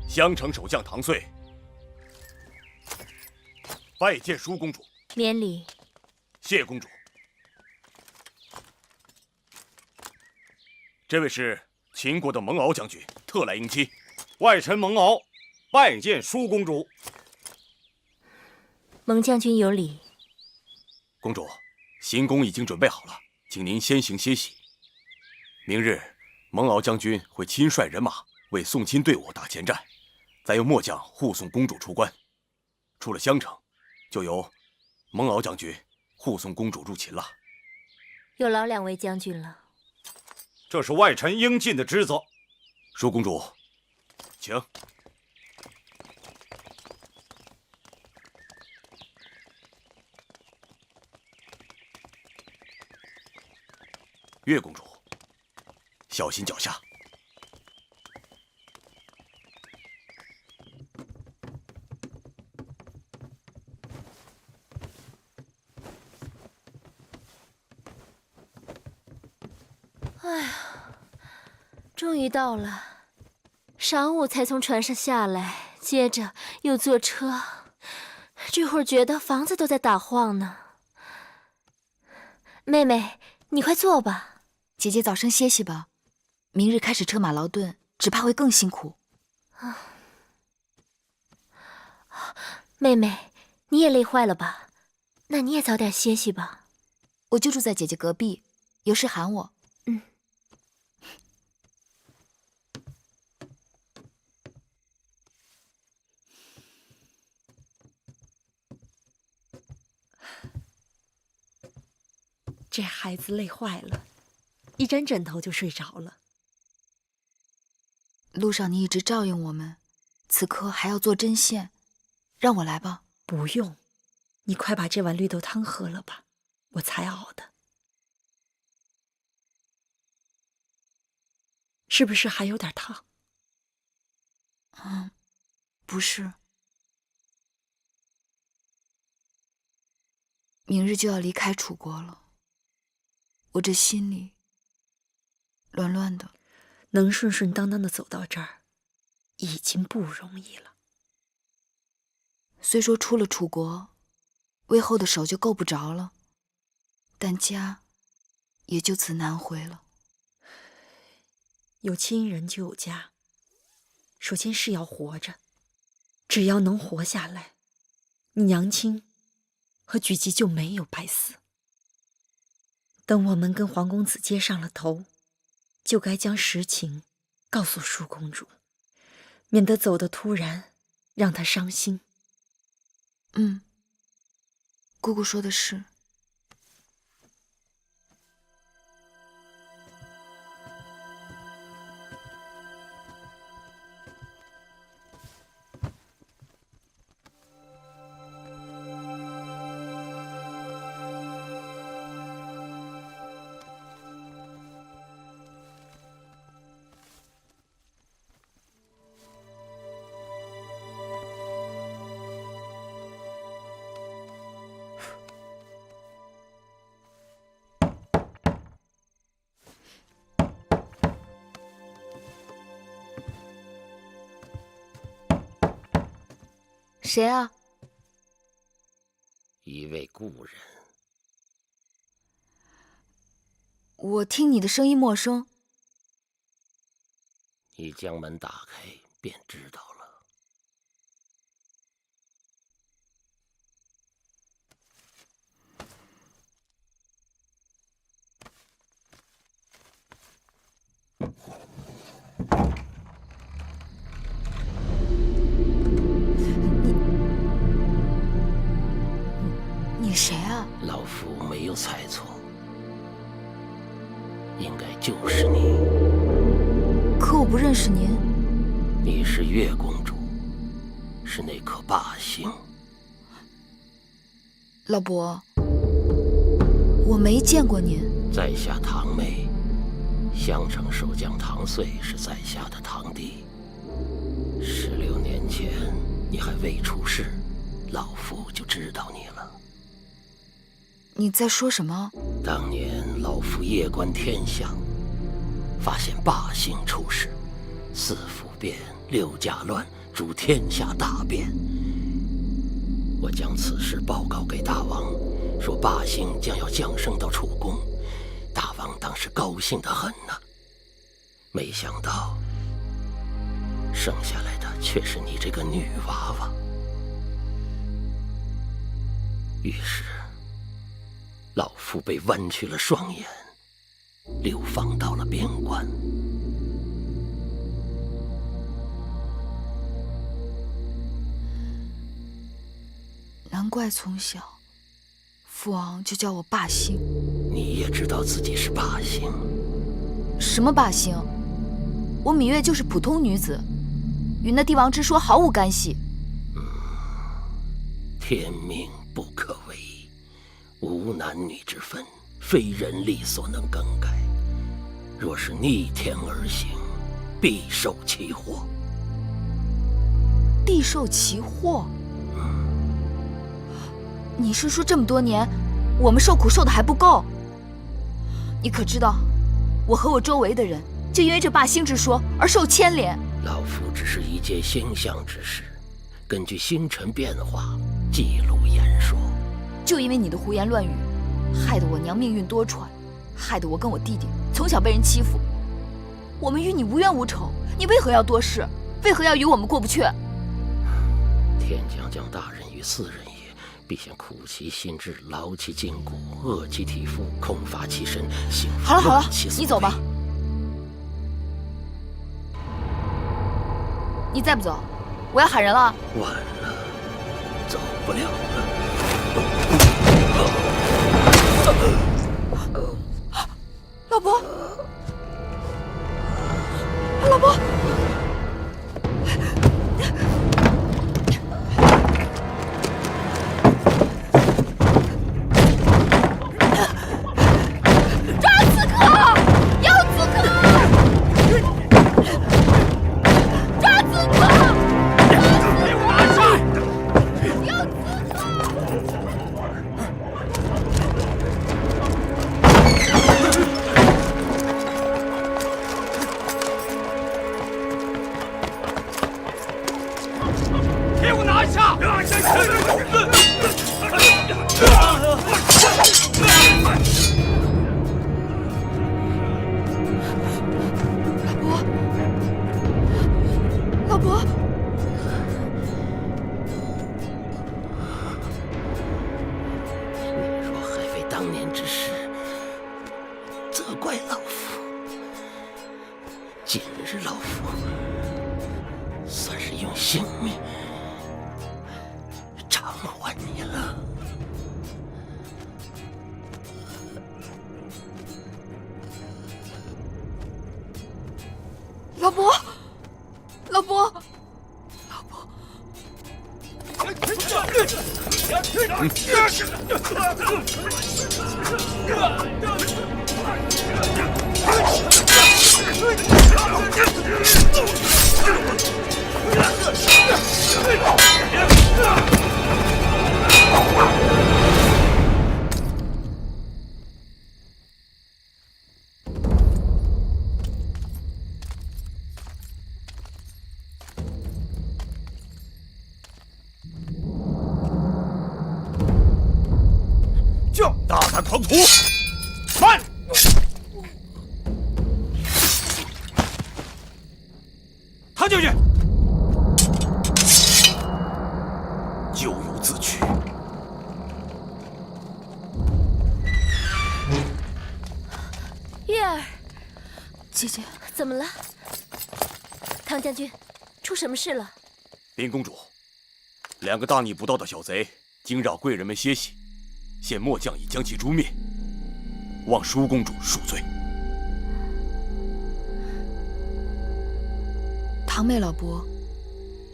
S8: 襄城守将唐遂拜见舒公主。
S5: 免礼。
S8: 谢公主。这位是秦国的蒙敖将军，特来迎亲。
S18: 外臣蒙敖拜见舒公主。
S5: 蒙将军有礼。
S8: 公主，行宫已经准备好了，请您先行歇息。明日，蒙敖将军会亲率人马为送亲队伍打前站。再由末将护送公主出关，出了襄城，就由蒙敖将军护送公主入秦了。
S5: 有劳两位将军了。
S18: 这是外臣应尽的职责。
S8: 舒公主，请。岳公主，小心脚下。
S5: 哎呀，终于到了，晌午才从船上下来，接着又坐车，这会儿觉得房子都在打晃呢。妹妹，你快坐吧。
S7: 姐姐早生歇息吧，明日开始车马劳顿，只怕会更辛苦。
S5: 妹妹，你也累坏了吧？那你也早点歇息吧。
S7: 我就住在姐姐隔壁，有事喊我。
S9: 这孩子累坏了，一沾枕头就睡着了。
S7: 路上你一直照应我们，此刻还要做针线，让我来吧。
S9: 不用，你快把这碗绿豆汤喝了吧，我才熬的。是不是还有点烫？
S7: 不是。明日就要离开楚国了，我这心里乱乱的。
S9: 能顺顺当当的走到这儿，已经不容易了。
S7: 虽说出了楚国，魏后的手就够不着了，但家也就此难回了。
S9: 有亲人就有家，首先是要活着，只要能活下来，你娘亲和举姬就没有白死。等我们跟黄公子接上了头，就该将实情告诉舒公主，免得走得突然，让她伤心。
S7: 姑姑说的是。谁啊？
S19: 一位故人。
S7: 我听你的声音陌生。
S19: 你将门打开，便知道了。
S7: 你谁啊？
S19: 老夫没有猜错，应该就是你。
S7: 可我不认识您。
S19: 你是月公主，是那颗霸星。
S7: 老伯，我没见过您。
S19: 在下堂妹，襄城守将唐遂是在下的堂弟。16年前你还未出世，老夫就知道你了。
S7: 你在说什么？
S19: 当年老夫夜观天象，发现霸星出世，4府变，6家乱，诸天下大变。我将此事报告给大王，说霸星将要降生到楚宫。大王当时高兴得很呐，没想到生下来的却是你这个女娃娃。于是老夫被剜去了双眼，流放到了边关。
S7: 难怪从小父王就叫我霸星。
S19: 你也知道自己是霸星？
S7: 什么霸星？我芈月就是普通女子，与那帝王之说毫无干系。
S19: 天命不可违，无男女之分，非人力所能更改。若是逆天而行，必受其祸。
S7: 必受其祸？你是说这么多年，我们受苦受的还不够？你可知道，我和我周围的人就因为这罢兴之说而受牵连。
S19: 老夫只是一介星象之士，根据星辰变化记录言说。
S7: 就因为你的胡言乱语，害得我娘命运多舛，害得我跟我弟弟从小被人欺负。我们与你无冤无仇，你为何要多事？为何要与我们过不去？
S19: 天将降大任于斯人也，必先苦其心志，劳其筋骨，饿其体肤，空乏其身，幸福
S7: 好了好了
S19: 乱其，所
S7: 你走吧。你再不走，我要喊人了。
S19: 晚了，走不了了。
S7: 老伯，老伯。
S19: 今日老夫算是用性命偿还你了。
S7: 老伯，老伯，
S19: 老伯。
S18: 大胆狂徒，慢！踏进去，咎由自取。
S5: 月儿，
S7: 姐姐，
S5: 怎么了？唐将军，出什么事了？
S8: 林公主，两个大逆不道的小贼惊扰贵人们歇息。现末将已将其诛灭，望舒公主恕罪。
S7: 唐妹老伯，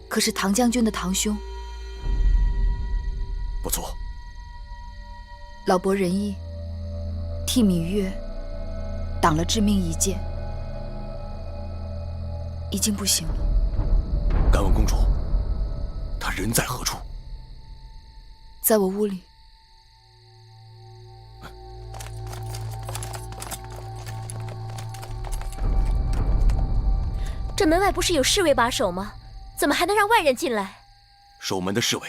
S7: 可是唐将军的堂兄？
S8: 不错。
S7: 老伯仁义，替芈月挡了致命一剑，已经不行了。
S8: 敢问公主，他人在何处？
S7: 在我屋里。
S5: 这门外不是有侍卫把守吗？怎么还能让外人进来？
S8: 守门的侍卫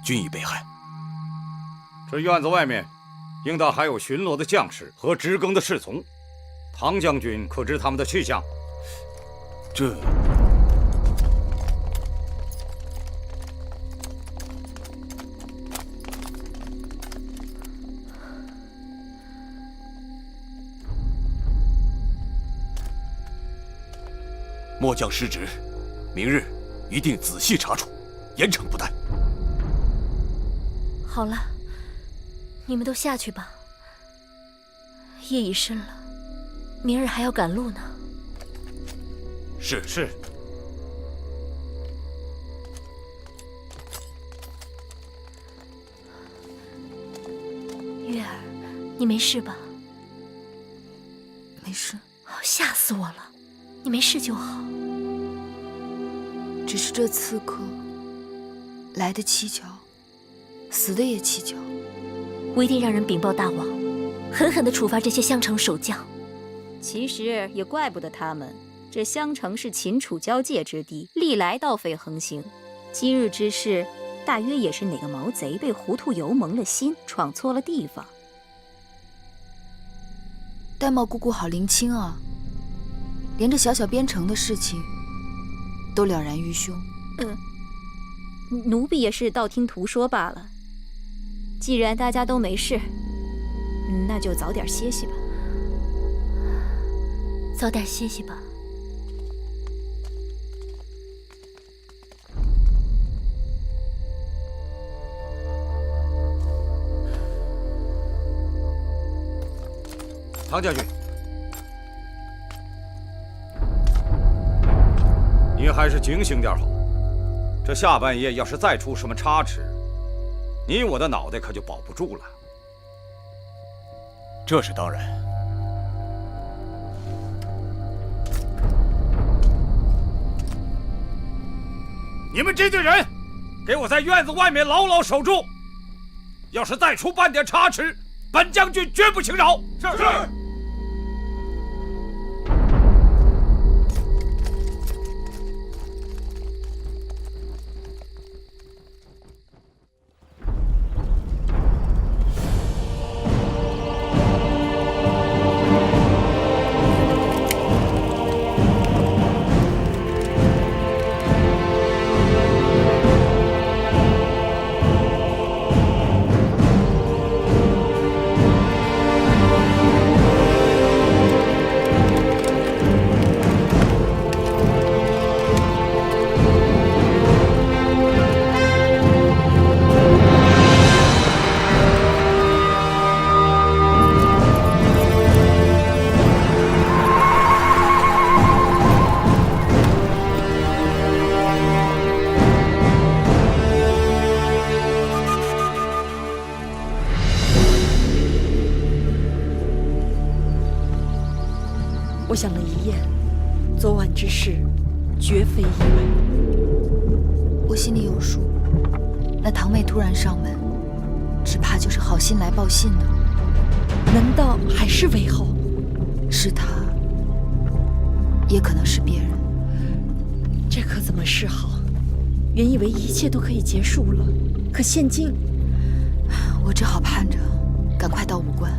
S8: 均已被害。
S18: 这院子外面应当还有巡逻的将士和值更的侍从，唐将军可知他们的去向？
S8: 这……末将失职，明日一定仔细查处，严惩不贷。
S5: 好了，你们都下去吧。夜已深了，明日还要赶路呢。
S8: 是。
S5: 月儿，你没事吧？
S7: 没事。
S5: 吓死我了！你没事就好。
S7: 只是这刺客来得蹊跷，死的也蹊跷。
S5: 我一定让人禀报大王，狠狠地处罚这些襄城守将。
S20: 其实也怪不得他们，这襄城是秦楚交界之地，历来盗匪横行。今日之事，大约也是哪个毛贼被糊涂油蒙了心，闯错了地方。
S7: 玳瑁姑姑好灵清啊，连这小小边城的事情都了然于胸。
S20: 奴婢也是道听途说罢了。既然大家都没事，那就早点歇息吧。
S5: 早点歇息吧。
S18: 唐将军，你还是警醒点好。这下半夜要是再出什么差池，你我的脑袋可就保不住了。
S8: 这是当然。
S18: 你们这队人，给我在院子外面牢牢守住！要是再出半点差池，本将军绝不轻饶。是。
S9: 我想了一夜，昨晚之事绝非意外。
S7: 我心里有数，那堂妹突然上门，只怕就是好心来报信呢。
S9: 难道还是韦后？
S7: 是他，也可能是别人。
S9: 这可怎么是好？原以为一切都可以结束了，可现今……
S7: 我只好盼着赶快到武关，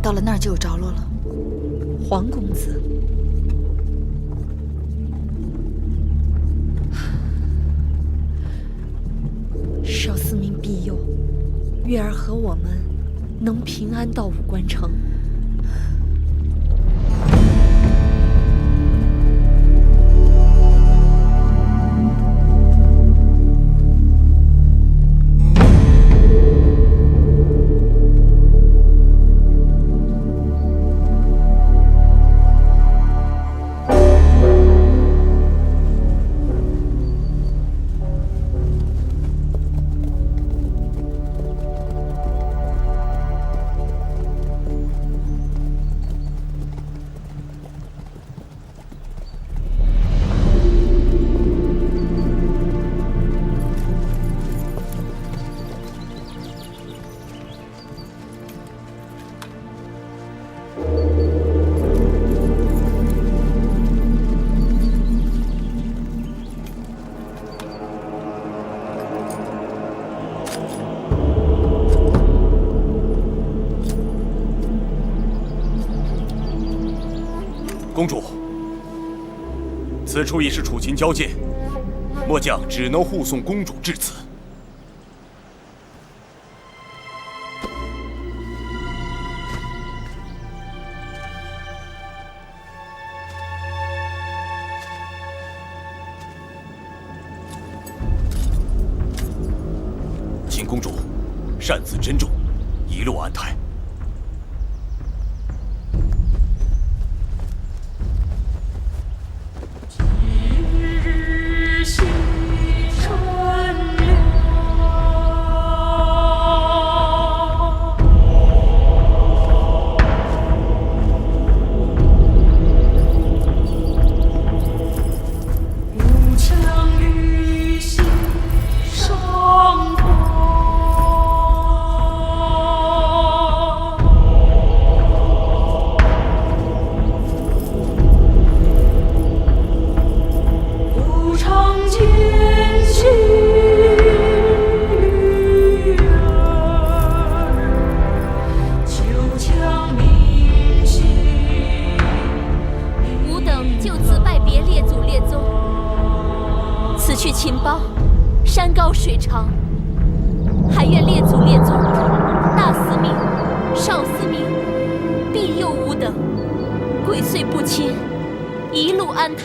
S7: 到了那儿就有着落了。
S9: 黄公子，少司命庇佑，月儿和我们能平安到武关城。
S8: 公主，此处已是楚秦交界，末将只能护送公主至此。请公主擅自珍重，一路安泰。
S21: 上坡。
S5: 山高水长，还愿列祖列宗，大司命、少司命、庇佑吾等，归岁不侵，一路安泰。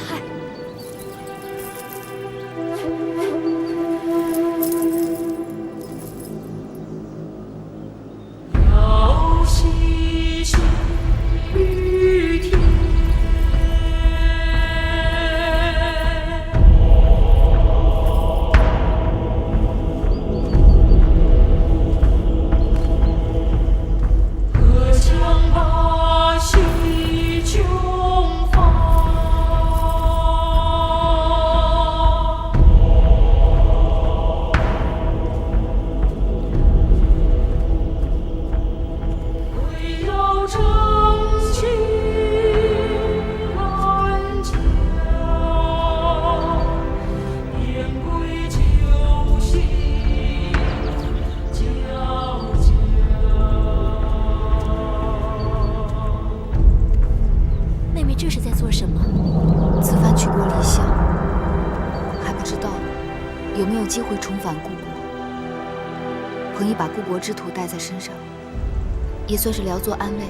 S5: 这是在做什么？
S7: 此番去国离乡，还不知道有没有机会重返故国。彭姨把故国之土带在身上，也算是聊作安慰。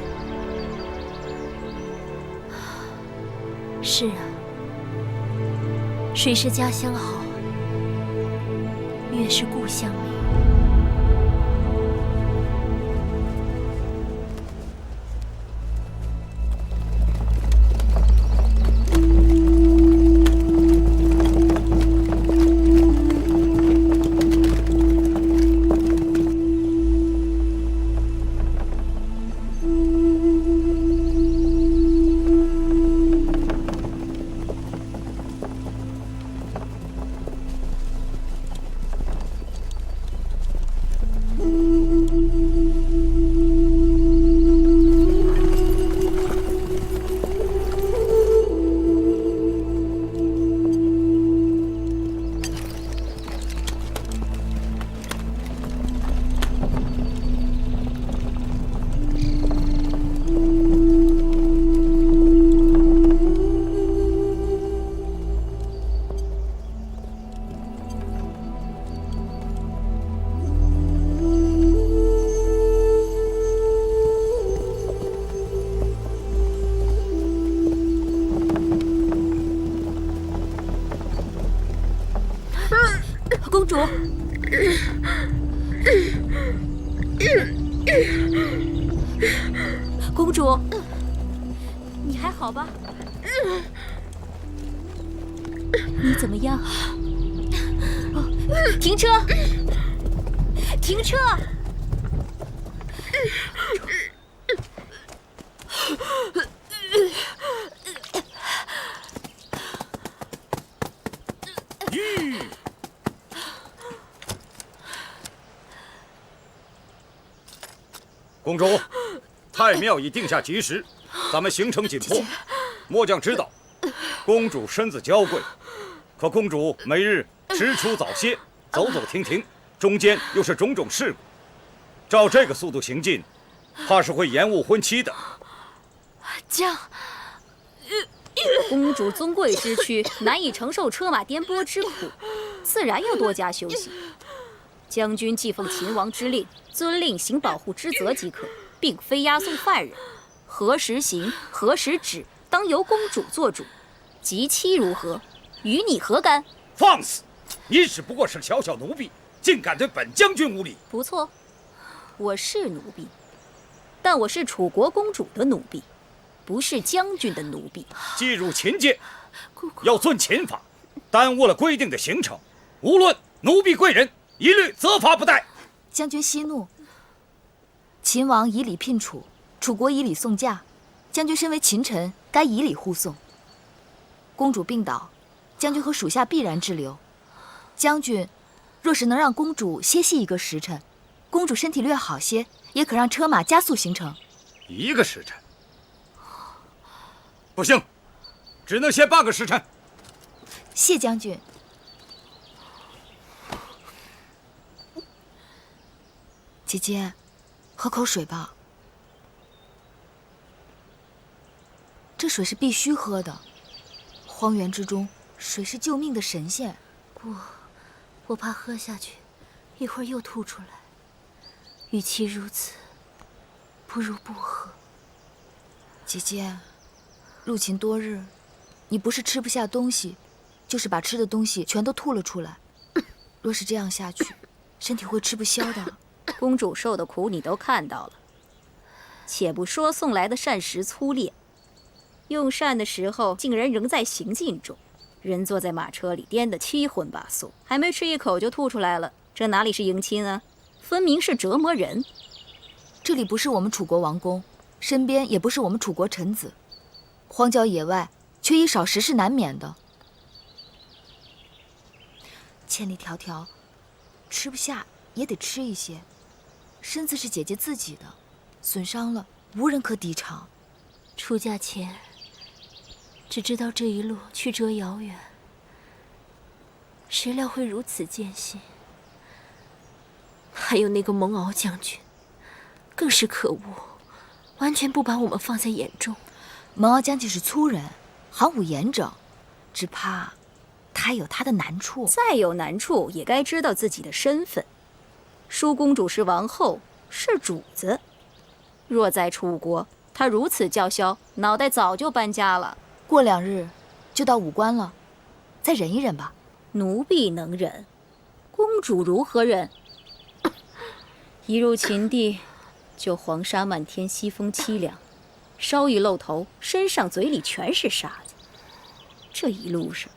S5: 是啊，谁是家乡好，越是故乡美。公主，公主，你还好吧？你怎么样？停车！停车！
S18: 公主，太庙已定下吉时，咱们行程紧迫。末将知道，公主身子娇贵，可公主每日迟出早歇，走走停停，中间又是种种事故，照这个速度行进，怕是会延误婚期的。
S5: 将，
S20: 公主尊贵之躯，难以承受车马颠簸之苦，自然要多加休息。将军既奉秦王之令，遵令行保护之责即可，并非押送犯人。何时行，何时止，当由公主做主。及期如何，与你何干？
S18: 放肆！你只不过是小小奴婢，竟敢对本将军无礼！
S20: 不错，我是奴婢，但我是楚国公主的奴婢，不是将军的奴婢。
S18: 既入秦界，要遵秦法，耽误了规定的行程，无论奴婢贵人，一律责罚不贷。
S7: 将军息怒。秦王以礼聘楚，楚国以礼送嫁，将军身为秦臣，该以礼护送。公主病倒，将军和属下必然滞留。将军若是能让公主歇息一个时辰，公主身体略好些，也可让车马加速行程。
S18: 一个时辰不行，只能歇半个时辰。
S7: 谢将军。姐姐，喝口水吧。这水是必须喝的。荒原之中，水是救命的神仙。
S5: 不，我怕喝下去，一会儿又吐出来。与其如此，不如不喝。
S7: 姐姐，入秦多日，你不是吃不下东西，就是把吃的东西全都吐了出来。若是这样下去，身体会吃不消的。
S20: 公主受的苦你都看到了，且不说送来的膳食粗劣，用膳的时候竟然仍在行进中，人坐在马车里颠得七荤八素，还没吃一口就吐出来了，这哪里是迎亲啊，分明是折磨人。
S7: 这里不是我们楚国王宫，身边也不是我们楚国臣子，荒郊野外，缺衣少食是难免的。千里迢迢，吃不下也得吃一些。身子是姐姐自己的，损伤了无人可抵偿。
S5: 出嫁前，只知道这一路曲折遥远，谁料会如此艰辛。还有那个蒙敖将军，更是可恶，完全不把我们放在眼中。
S7: 蒙敖将军是粗人，行武严整，只怕他有他的难处。
S20: 再有难处，也该知道自己的身份。舒公主是王后，是主子。若在楚国，她如此叫嚣，脑袋早就搬家了。
S7: 过2日就到武关了，再忍一忍吧。
S20: 奴婢能忍，公主如何忍？一入秦地，就黄沙漫天，西风凄凉，稍一露头，身上嘴里全是沙子。这一路上，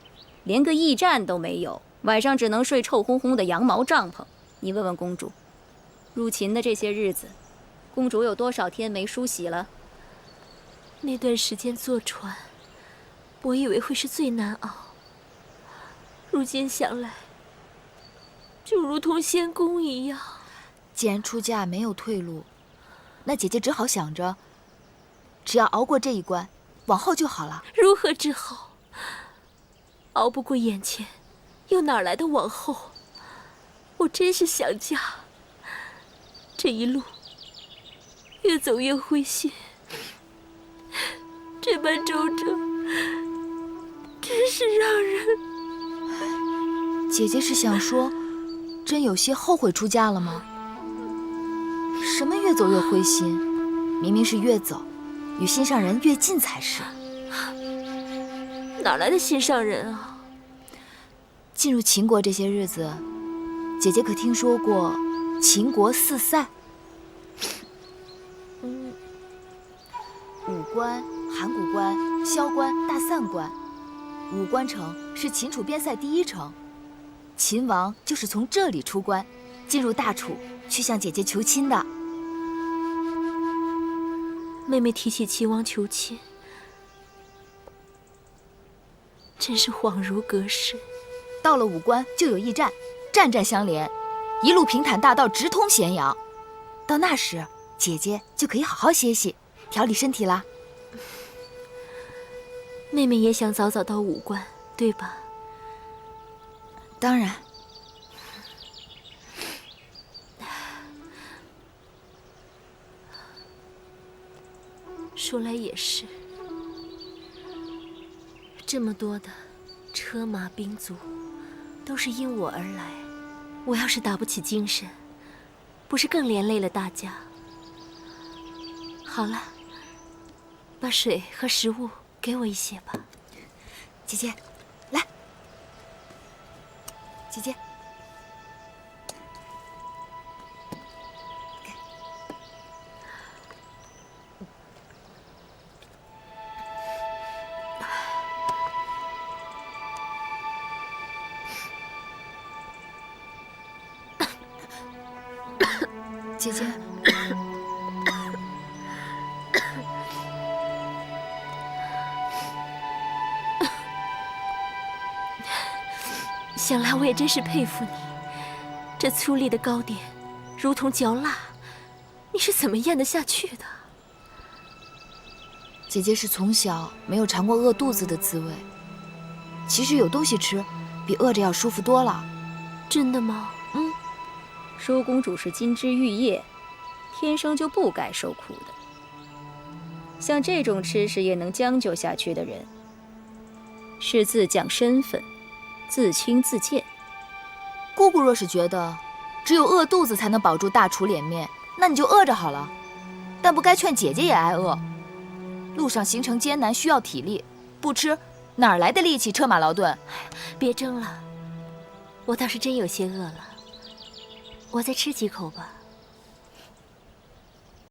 S20: 连个驿站都没有，晚上只能睡臭烘烘的羊毛帐篷。你问问公主，入秦的这些日子，公主有多少天没梳洗了？
S5: 那段时间坐船，我以为会是最难熬，如今想来，就如同仙宫一样。
S7: 既然出嫁没有退路，那姐姐只好想着，只要熬过这一关，往后就好了。
S5: 如何之后？熬不过眼前，又哪来的往后？我真是想家。这一路，越走越灰心。这般周折，真是让人……
S7: 姐姐是想说，真有些后悔出嫁了吗？什么越走越灰心？明明是越走，与心上人越近才是。
S5: 哪来的心上人啊？
S7: 进入秦国这些日子，姐姐可听说过秦国4塞？武关、函谷关、萧关、大散关。武关城是秦楚边塞第1城，秦王就是从这里出关，进入大楚，去向姐姐求亲的。
S5: 妹妹提起秦王求亲，真是恍如隔世。
S7: 到了武关就有驿站，站站相连，一路平坦大道直通咸阳。到那时，姐姐就可以好好歇息，调理身体啦。
S5: 妹妹也想早早到武关，对吧？
S7: 当然。
S5: 说来也是，这么多的车马兵卒，都是因我而来。我要是打不起精神，不是更连累了大家？好了，把水和食物给我一些吧。
S7: 姐姐，来。姐姐。姐姐，
S5: 想来我也真是佩服你，这粗粝的糕点，如同嚼蜡，你是怎么咽得下去的？
S7: 姐姐是从小没有尝过饿肚子的滋味，其实有东西吃，比饿着要舒服多了。
S5: 真的吗？
S20: 舒公主是金枝玉叶，天生就不该受苦的。像这种吃食也能将就下去的人，是自降身份，自轻自贱。
S7: 姑姑若是觉得只有饿肚子才能保住大厨脸面，那你就饿着好了。但不该劝姐姐也挨饿。路上行程艰难，需要体力，不吃哪来的力气车马劳顿？
S5: 别争了，我倒是真有些饿了，我再吃几口吧。